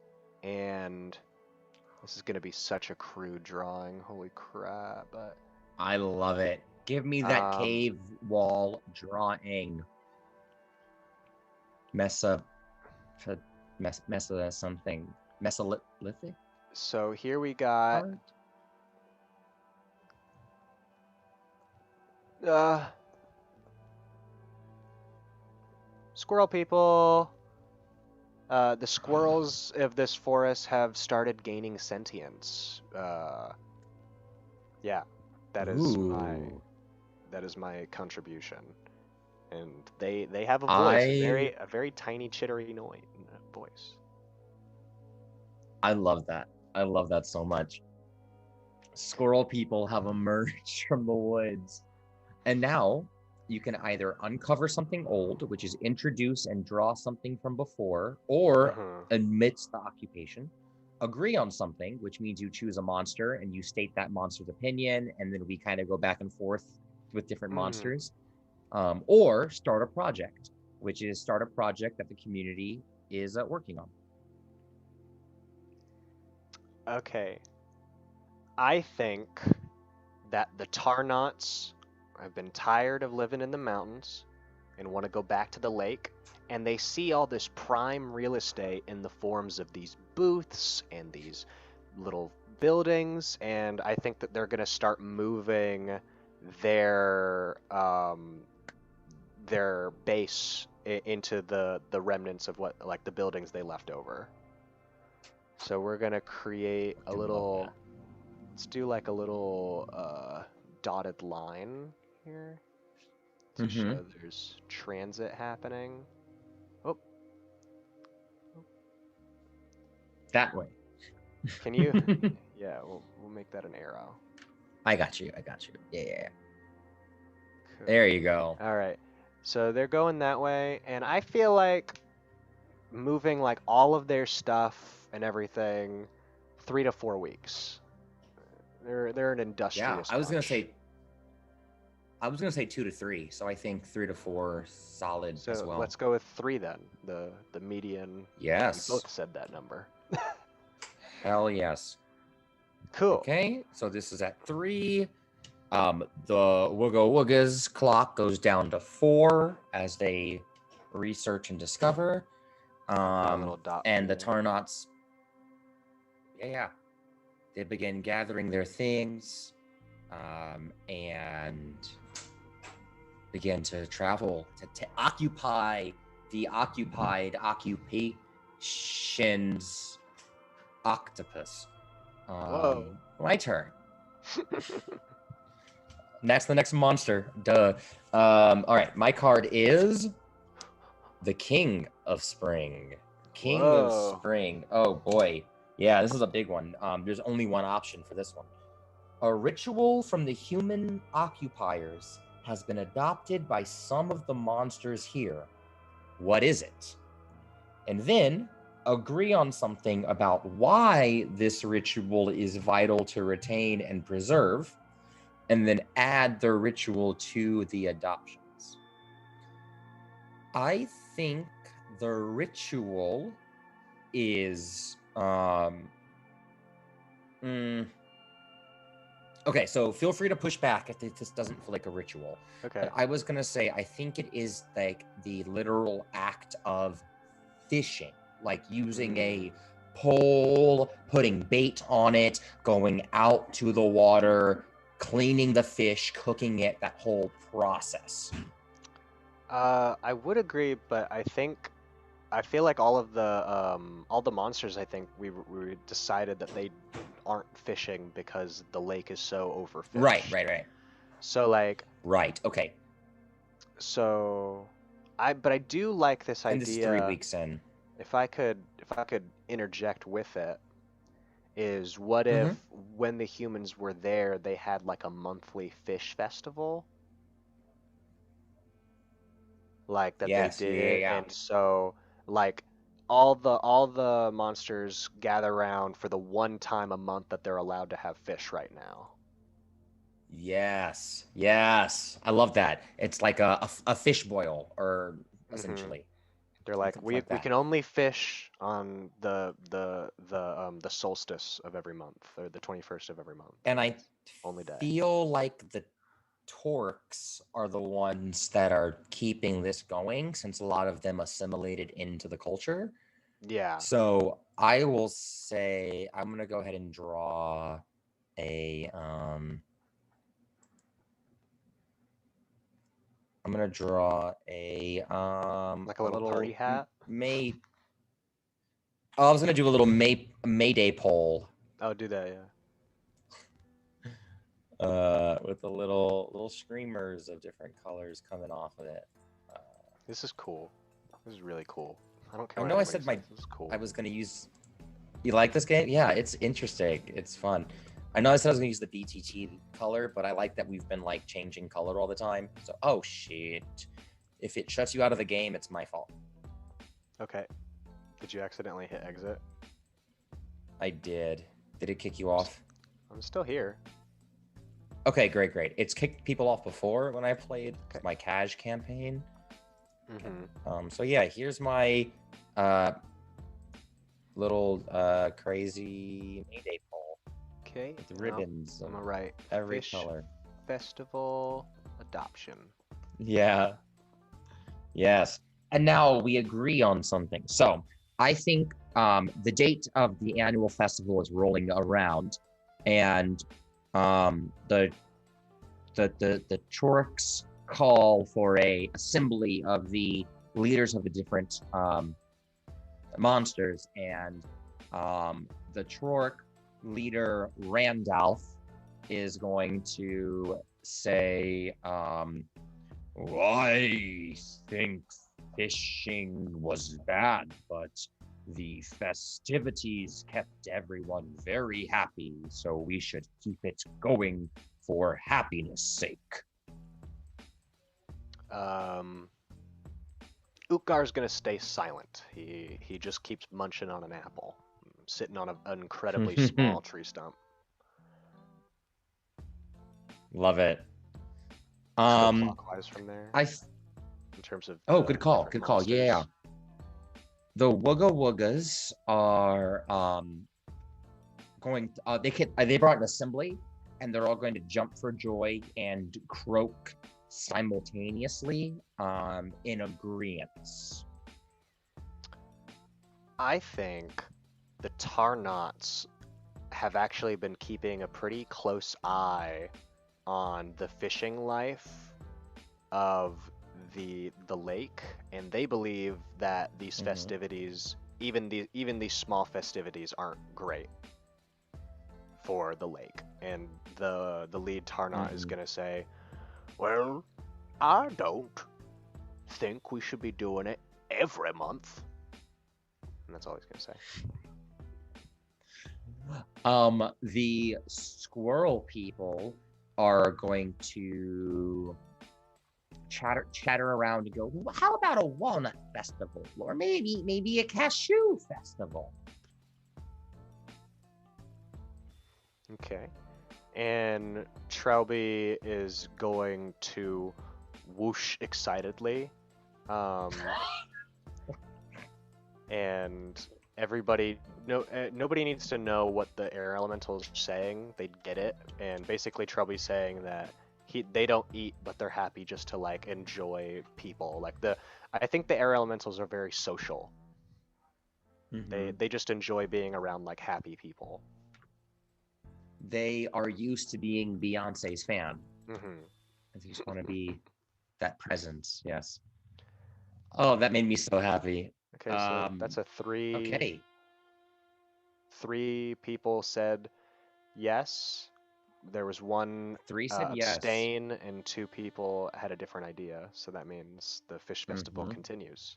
And this is going to be such a crude drawing. Holy crap. But I love it. Give me that cave wall drawing. Mesolithic? So here we got squirrel people. The squirrels of this forest have started gaining sentience. Yeah, that is my contribution. And they have a voice, a very tiny chittery voice. I love that. I love that so much. Squirrel people have emerged from the woods. And now you can either uncover something old, which is introduce and draw something from before, or amidst the occupation, agree on something, which means you choose a monster and you state that monster's opinion, and then we kind of go back and forth with different monsters. Or start a project, which is start a project that the community is working on. Okay. I think that the Tarnots have been tired of living in the mountains and want to go back to the lake, and they see all this prime real estate in the forms of these booths and these little buildings, and I think that they're going to start moving their base into the remnants of what, like, the buildings they left over. So we're going to create a little, let's do like a little dotted line here to show there's transit happening. Oh. That way. Can you? Yeah, we'll make that an arrow. I got you. Yeah. Cool. There you go. All right. So they're going that way, and I feel like moving like all of their stuff and everything 3 to 4 weeks. They're an industrious. Yeah, I was gonna say 2 to 3, so I think 3 to 4 solid as well. Let's go with 3 then. The median. Yes. We both said that number. Hell yes. Cool. Okay, so this is at 3. The Wooga Wooga's clock goes down to 4 as they research and discover. And the Tarnots, they begin gathering their things, and begin to travel to occupy the occupied occupation's octopus. Whoa. My turn. That's the next monster. Duh. All right, my card is the King of Spring. King of Spring. Oh boy. Yeah, this is a big one. There's only one option for this one. A ritual from the human occupiers has been adopted by some of the monsters here. What is it? And then agree on something about why this ritual is vital to retain and preserve, and then add the ritual to the adoptions. I think the ritual is Um. mm, okay, so feel free to push back if this doesn't feel like a ritual. Okay. But I was gonna say I think it is like the literal act of fishing, like using a pole, putting bait on it, going out to the water, cleaning the fish, cooking it, that whole process. I would agree, but I feel like all the monsters. I think we decided that they aren't fishing because the lake is so overfished. Right. So like, Right. Okay. so but I do like this And this is 3 idea. weeks in. If I could interject with it, is what Mm-hmm. if when the humans were there, they had like a monthly fish festival, like that they Yes. did, Yeah. and so like all the monsters gather around for the one time a month that they're allowed to have fish right now. Yes. Yes. I love that. It's like a fish boil, or Hmm. essentially They're like, something like we that. can only fish on the solstice of every month, or the 21st of every month. And I Only day. feel like the Torques are the ones that are keeping this going, since a lot of them assimilated into the culture. Yeah. So I will say I'm gonna go ahead and draw a I'm gonna draw Like a a little party little hat. May. Oh, I was gonna do a little Mayday poll. Oh, do that, yeah. With the little screamers of different colors coming off of it. Uh, This is cool. This is really cool. I don't care I what know I anybody said says. This is cool. I was gonna use. You like this game? Yeah, it's interesting. It's fun. I know I said I was gonna use the BTT color, but I like that we've been like changing color all the time. So, oh shit! If it shuts you out of the game, it's my fault. Okay. Did you accidentally hit exit? I did. Did it kick you off? I'm still here. Okay, great. It's kicked people off before when I played Okay. my cash campaign. Mm-hmm. So yeah, here's my little crazy Mayday poll Okay. with the ribbons I'm of right. every Fish color. Festival adoption. Yeah. Yes. And now we agree on something. So I think the date of the annual festival is rolling around, and the Chorks call for a assembly of the leaders of the different monsters, and the Chork leader Randolph is going to say, I think fishing was bad, but the festivities kept everyone very happy, so we should keep it going for happiness' sake. Utgar's gonna stay silent. He just keeps munching on an apple, sitting on an incredibly small tree stump. Love it. Let's go clockwise from there. In terms of Good call. Yeah. The Wooga Woogas are going to, they brought an assembly, and they're all going to jump for joy and croak simultaneously in agreement. I think the Tarnots have actually been keeping a pretty close eye on the fishing life of the lake, and they believe that these festivities, even these small festivities, aren't great for the lake. And the lead Tarnot is gonna say, well, I don't think we should be doing it every month. And that's all he's gonna say. The squirrel people are going to chatter around and go, well, how about a walnut festival, or maybe a cashew festival? Okay. And Trelby is going to whoosh excitedly, and everybody, nobody needs to know what the air elementals are saying. They get it, and basically Trubby's saying that they don't eat, but they're happy just to like enjoy people. I think the air elementals are very social. They just enjoy being around like happy people. They are used to being Beyonce's fan. Mm-hmm. They just want to be that presence. Yes. Oh, that made me so happy. Okay, so that's a three. Okay. 3 people said yes. There was one 3 said yes. abstain, and 2 people had a different idea. So that means the fish festival continues.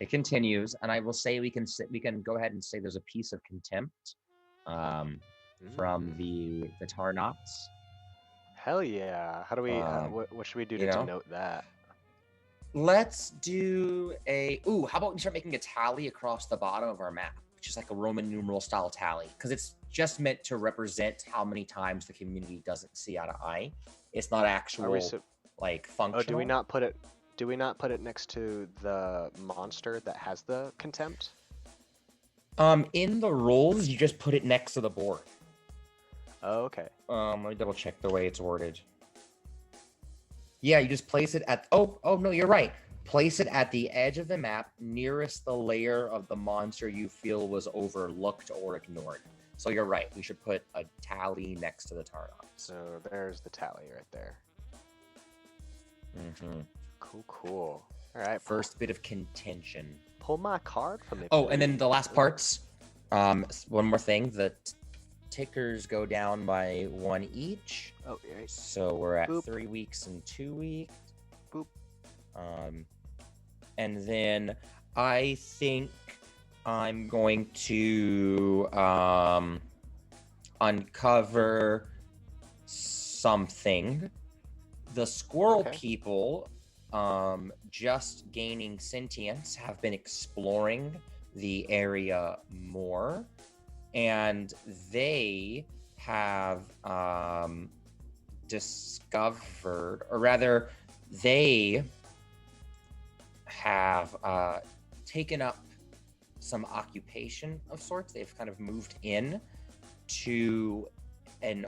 It continues, and I will say we can go ahead and say there's a piece of contempt from the Tarnots. Hell yeah! How do we? What should we do to denote that? Let's do how about we start making a tally across the bottom of our map, which is like a Roman numeral style tally, because it's just meant to represent how many times the community doesn't see eye to eye. It's not actual like functional. Oh, do we not put it? Do we not put it next to the monster that has the contempt? In the rules, you just put it next to the board. Oh, okay. Let me double check the way it's worded. Yeah, you just place it at. Oh no, you're right. Place it at the edge of the map, nearest the layer of the monster you feel was overlooked or ignored. So you're right. We should put a tally next to the Tarnots. So there's the tally right there. Cool. All right. First bit of contention. Pull my card from it. Oh, and then the last parts. One more thing. The tickers go down by 1 each. Oh, yeah. So we're at 3 weeks and 2 weeks. Boop. And then I think I'm going to uncover something. The squirrel people, just gaining sentience, have been exploring the area more, and they have discovered, or rather, they have taken up some occupation of sorts. They've kind of moved in to an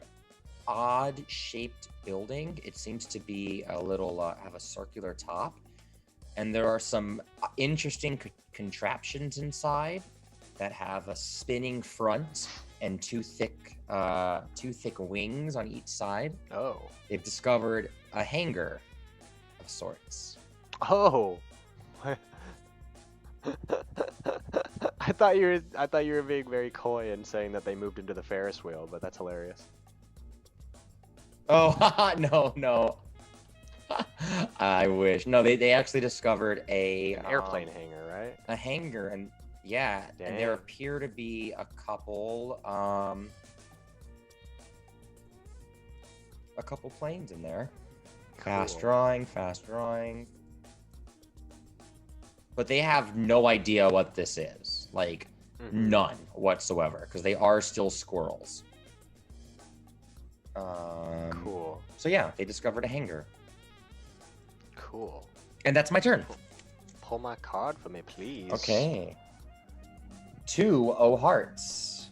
odd shaped building. It seems to be a little have a circular top, and there are some interesting contraptions inside that have a spinning front and two thick wings on each side. Oh, they've discovered a hangar of sorts. Oh. I thought you were being very coy and saying that they moved into the Ferris wheel, but that's hilarious. Oh, no. I wish. No, they actually discovered an airplane hangar, right? A hangar, and yeah, Dang. And there appear to be a couple planes in there. Cool. Fast drawing. But they have no idea what this is. Like, none whatsoever, because they are still squirrels. Cool. So yeah, they discovered a hangar. Cool. And that's my turn. Pull my card for me, please. Okay. 2 hearts.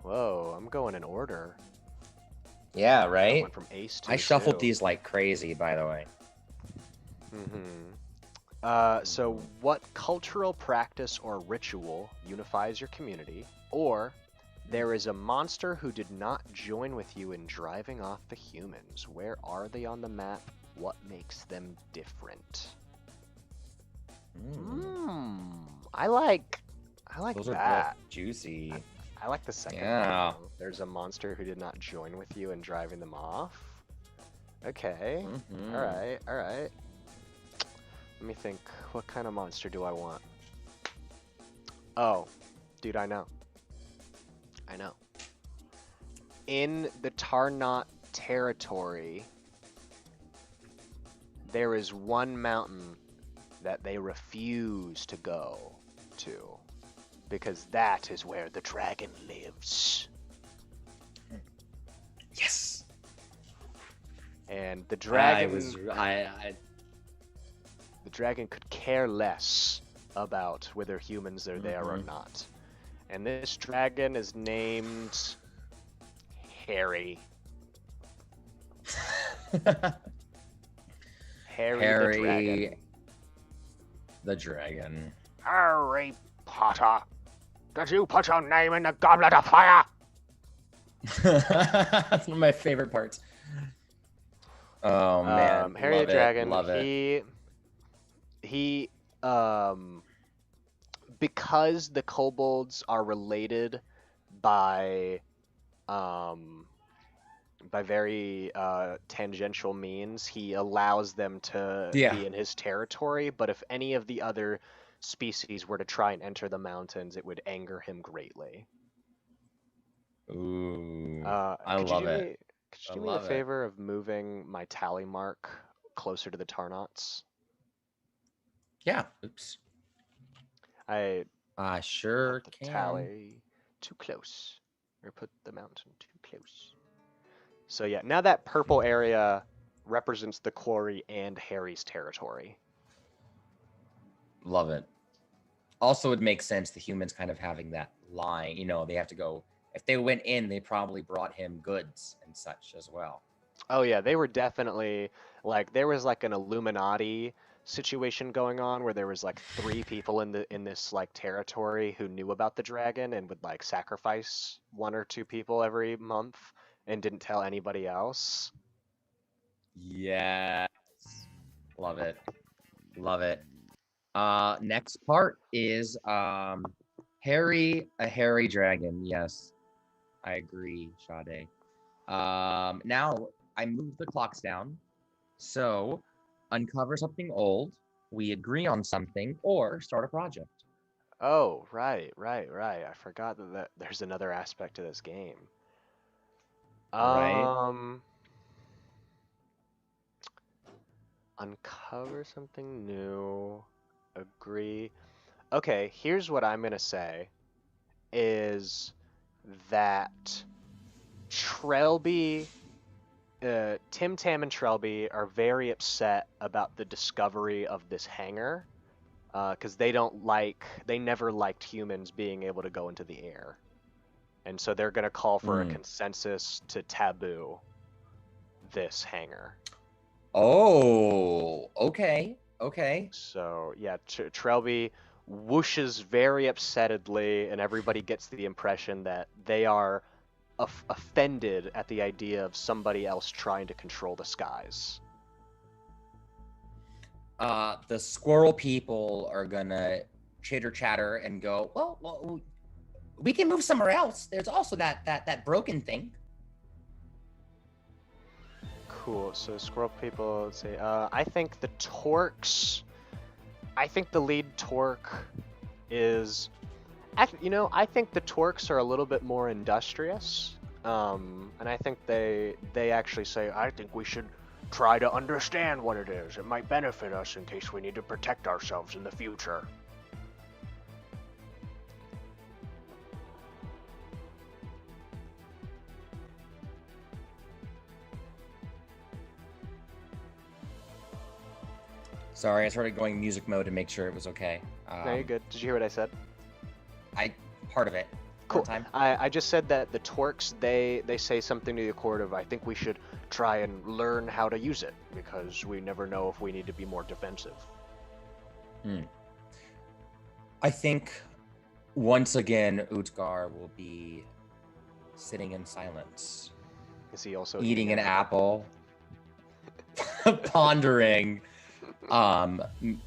Whoa, I'm going in order. Yeah, right? I went from ace to I shuffled 2. these like crazy, by the way. So what cultural practice or ritual unifies your community? Or there is a monster who did not join with you in driving off the humans. Where are they on the map? What makes them different? I like Those that. are both juicy. I like the second Yeah. one. There's a monster who did not join with you in driving them off. Okay. All right. Let me think. What kind of monster do I want? Oh, dude, I know. In the Tarnot territory, there is one mountain that they refuse to go to, because that is where the dragon lives. Yes. And the dragon... The The dragon could care less about whether humans are there or Mhm. not. And this dragon is named Harry. Harry the Harry dragon. the dragon. Harry Potter, did you put your name in the goblet of fire? That's one of my favorite parts. Oh man, Harry the love it, dragon. love it. He um because the kobolds are related by um very tangential means, he allows them to Yeah. be in his territory, but if any of the other species were to try and enter the mountains, it would anger him greatly. Ooh, I Could you love do it. me I the love it. favor of moving my tally mark closer to the Tarnots? Yeah. Oops. I I put sure the can. tally too close, or put the mountain too close. So yeah, now that purple area represents the quarry and Harry's territory. Love it. Also, it makes sense the humans kind of having that line. They have to go. If they went in, they probably brought him goods and such as well. Oh yeah, they were definitely like there was like an Illuminati situation going on where there was like three people in this like territory who knew about the dragon and would like sacrifice one or two people every month and didn't tell anybody else. Yes. Love it. Love it. Next part is Harry, a hairy dragon. Yes, I agree, Sade. Now I moved the clocks down. So uncover something old, we agree on something, or start a project. Oh, right. I forgot that there's another aspect to this game. Right? Um, uncover something new, agree. Okay, here's what I'm gonna say is that Trelby, Tim Tam and Trelby are very upset about the discovery of this hangar, because they never liked humans being able to go into the air. And so they're going to call for a Mm. consensus to taboo this hangar. Oh, okay. Okay. So yeah, Trelby whooshes very upsettedly, and everybody gets the impression that they are offended at the idea of somebody else trying to control the skies. The squirrel people are gonna chitter chatter and go, well, we can move somewhere else. There's also that broken thing. Cool. So squirrel people, let's see. I think the Torques. I think the lead Torque is. Actually, I think the Torques are a little bit more industrious. And I think they actually say, I think we should try to understand what it is. It might benefit us in case we need to protect ourselves in the future. Sorry, I started going music mode to make sure it was okay. No, you're good. Did you hear what I said? Part of it. Cool. Time. I just said that the Torques, they say something to the accord of, I think we should try and learn how to use it, because we never know if we need to be more defensive. I think once again Utgar will be sitting in silence. Is he also eating an apple? Pondering,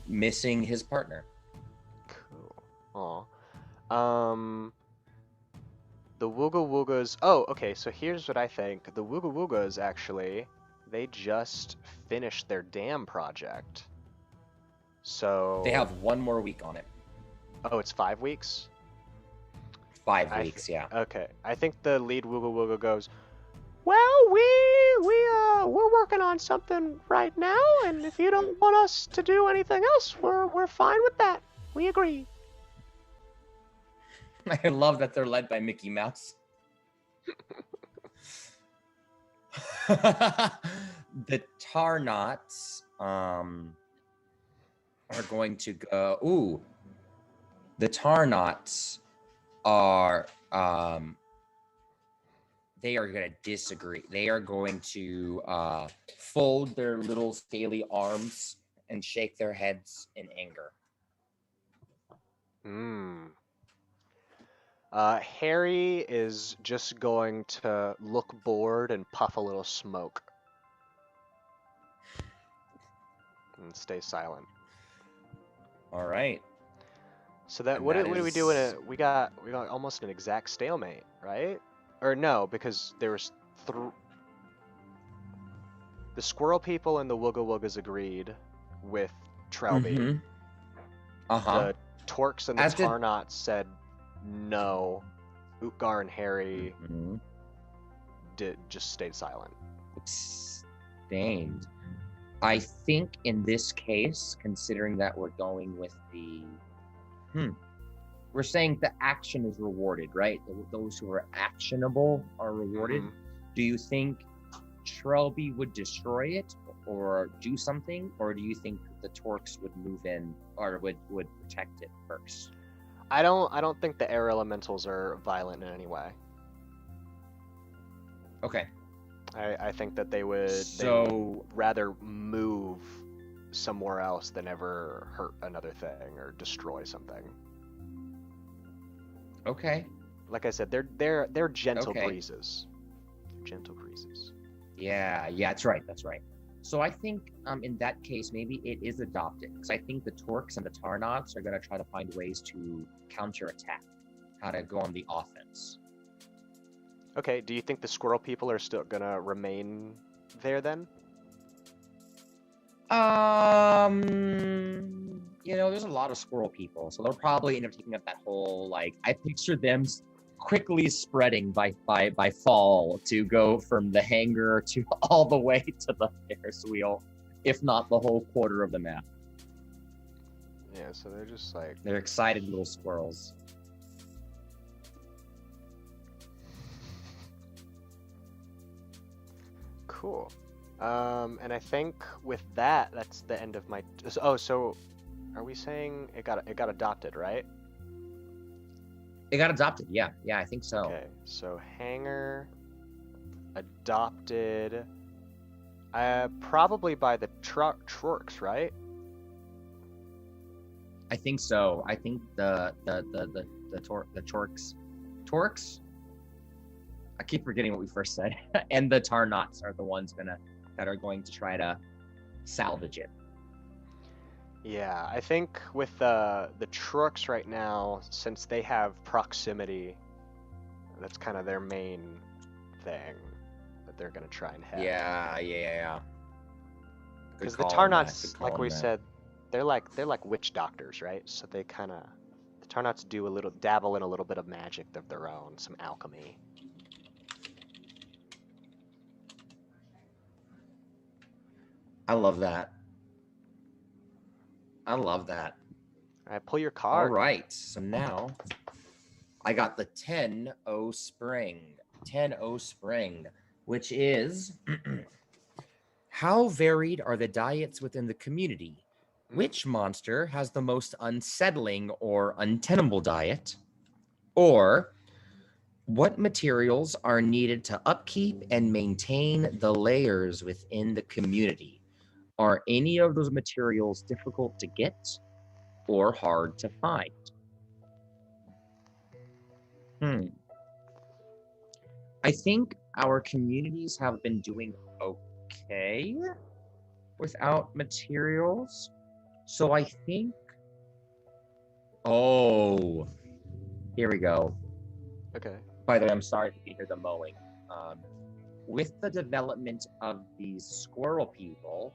missing his partner. Cool. The Wooga Woogas. Oh, okay. So here's what I think. The Wooga Woogas actually, they just finished their dam project. So they have 1 more week on it. Oh, it's 5 weeks. 5 weeks, yeah. Okay. I think the lead Wooga Wooga goes, well, we're working on something right now, and if you don't want us to do anything else, we're fine with that. We agree. I love that they're led by Mickey Mouse. The Tarnots are going to go. Ooh, The Tarnots are they are going to disagree. They are going to fold their little scaly arms and shake their heads in anger. Harry is just going to look bored and puff a little smoke. And stay silent. All right. So that And what that do we do in is- a we got almost an exact stalemate, right? Or no, because there was the squirrel people and the Wooga Woogas agreed with Trelby. Mhm. Uh-huh. The Torks and the As did- Tarnots said no. Utgar and Harry Mhm. just stayed silent. Abstained. I think in this case, considering that we're going with the we're saying the action is rewarded, right? Those who are actionable are rewarded. Mhm. Do you think Trelby would destroy it or do something, or do you think the Torks would move in or would protect it first? I don't think the air elementals are violent in any way. Okay. I think that they would rather move somewhere else than ever hurt another thing or destroy something. Okay. Like I said, they're gentle Okay. breezes. Gentle breezes. Yeah, that's right. So I think in that case, maybe it is adopted, because I think the Torks and the Tarnots are going to try to find ways to counterattack, how to go on the offense. Okay, do you think the squirrel people are still gonna remain there then? There's a lot of squirrel people, so they'll probably end up taking up that whole, like, I picture them quickly spreading by fall to go from the hangar to all the way to the Ferris wheel, if not the whole quarter of the map. Yeah, so they're just like... They're excited little squirrels. Cool. And I think with that, that's the end of my... Oh, so are we saying it got adopted, right? It got adopted, yeah, I think so. Okay, so hangar adopted, probably by the Trorks, right? I think so. I think the Torks. I keep forgetting what we first said. And the Tarnots are the ones that are going to try to salvage it. Yeah, I think with the Trooks right now, since they have proximity, that's kind of their main thing that they're gonna try and have. Yeah. Because the Tarnots, like we said, they're like witch doctors, right? So they kind of, the Tarnots dabble in a little bit of magic of their own, some alchemy. I love that. All right, pull your card. All right, so now I got the 10-0 Spring. 10-0 Spring, which is how varied are the diets within the community? Which monster has the most unsettling or untenable diet? Or what materials are needed to upkeep and maintain the layers within the community? Are any of those materials difficult to get or hard to find? I think our communities have been doing okay without materials. So I think... Oh, here we go. Okay. By the way, I'm sorry if you hear the mowing. With the development of these squirrel people,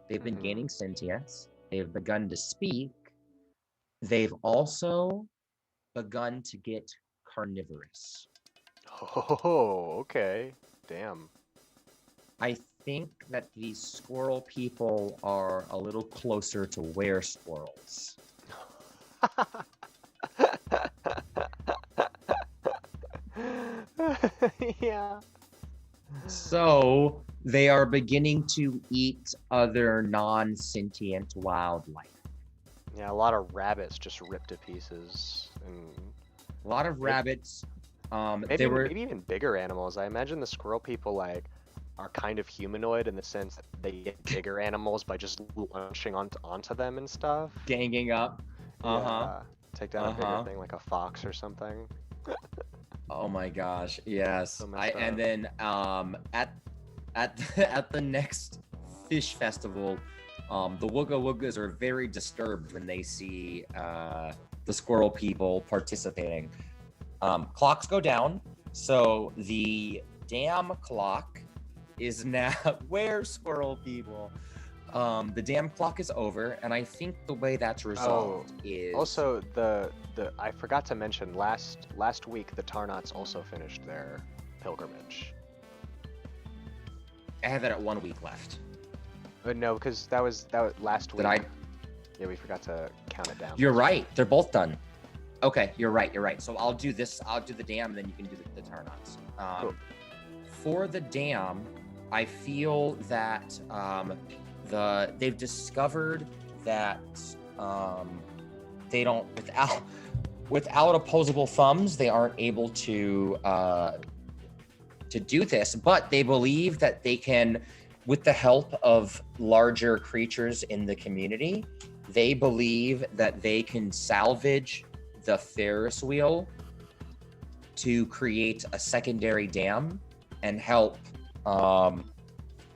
they've been gaining sentience. They've begun to speak. They've also begun to get carnivorous. Oh, okay. Damn. I think that these squirrel people are a little closer to were squirrels. Yeah. So they are beginning to eat other non-sentient wildlife. Yeah, a lot of rabbits just ripped to pieces, and A lot of may- rabbits. maybe There were maybe even bigger animals. I imagine the squirrel people like are kind of humanoid in the sense that they get bigger animals by just launching onto them and stuff. ganging up. Uh-huh. Yeah, take down a bigger Uh-huh. thing like a fox or something. Oh my gosh. Yes. So I messed and up. then at at the next fish festival, the Wooga Woogas are very disturbed when they see the squirrel people participating. Clocks go down, so the dam clock is now where squirrel people. The dam clock is over, and I think the way that's Oh, resolved is also the I forgot to mention last week the Tarnots also finished their pilgrimage. I have it at 1 week left. No, because that was last Did week. I? Yeah, we forgot to count it down. You're right. They're both done. Okay, you're right. You're right. So I'll do this. I'll do the dam, and then you can do the turn-ons. Cool. For the dam, I feel that they've discovered that they don't without opposable thumbs they aren't able to do this, but they believe that they can, with the help of larger creatures in the community, they believe that they can salvage the Ferris wheel to create a secondary dam and help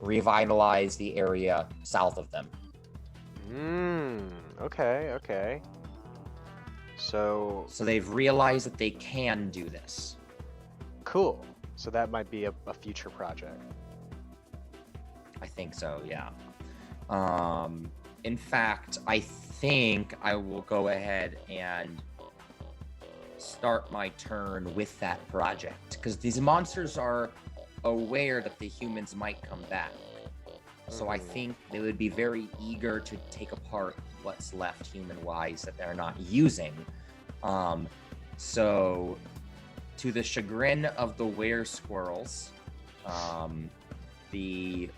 revitalize the area south of them. Okay, okay. So So they've realized that they can do this. cool. So that might be a future project. I think so, yeah. In fact, I think I will go ahead and start my turn with that project because these monsters are aware that the humans might come back. So I think they would be very eager to take apart what's left human-wise that they're not using. So to the chagrin of the were squirrels, the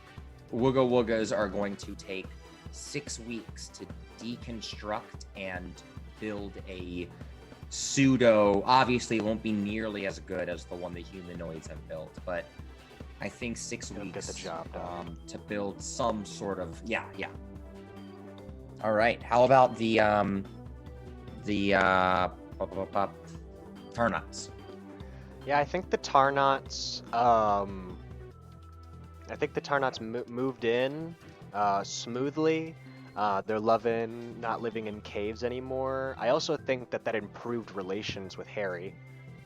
Wooga Woogas are going to take 6 weeks to deconstruct and build a pseudo. Obviously, it won't be nearly as good as the one the humanoids have built, but I think 6 It'll weeks get the job done. to build some sort of yeah. All right. How about the Tarnots? Yeah, I think the Tarnots. I think the Tarnots moved in smoothly. They're loving not living in caves anymore. I also think that improved relations with Harry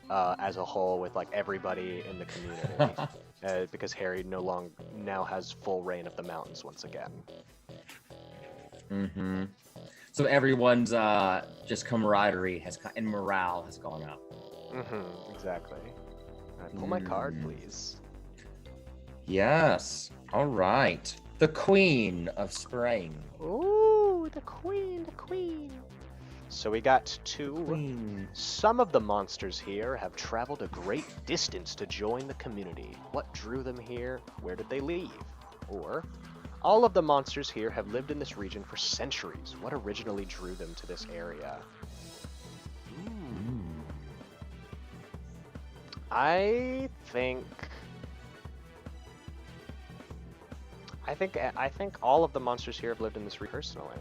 as a whole, with like everybody in the community, because Harry now has full reign of the mountains once again. Mm-hmm. So everyone's just camaraderie and morale has gone up. Exactly. Pull my card, please. Yes. All right. The Queen of Spring. Ooh, the queen, the queen. So we got two. Queen. Some of the monsters here have traveled a great distance to join the community. What drew them here? Where did they leave? Or, all of the monsters here have lived in this region for centuries. What originally drew them to this area? I think all of the monsters here have lived in this region personally.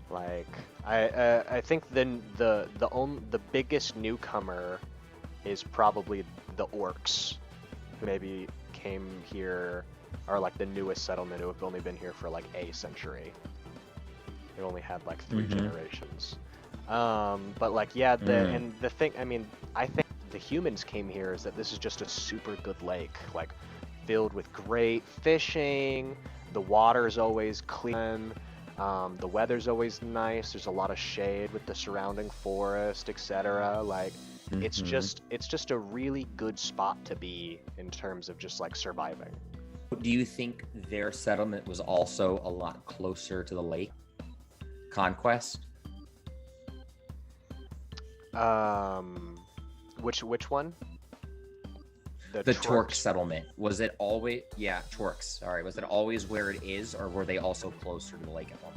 Like, I think the biggest newcomer is probably the orcs, who maybe came here, or like the newest settlement, who have only been here for like a century. They've only had like 3 generations. But like, yeah, and the thing, I mean, I think the humans came here is that this is just a super good lake, like filled with great fishing. The water's always clean. The weather's always nice. There's a lot of shade with the surrounding forest, etc. Like, it's just a really good spot to be in terms of just like surviving. Do you think their settlement was also a lot closer to the lake? Conquest? Which one? The Torque settlement. Was it always Torques, sorry. Was it always where it is, or were they also closer to the lake at one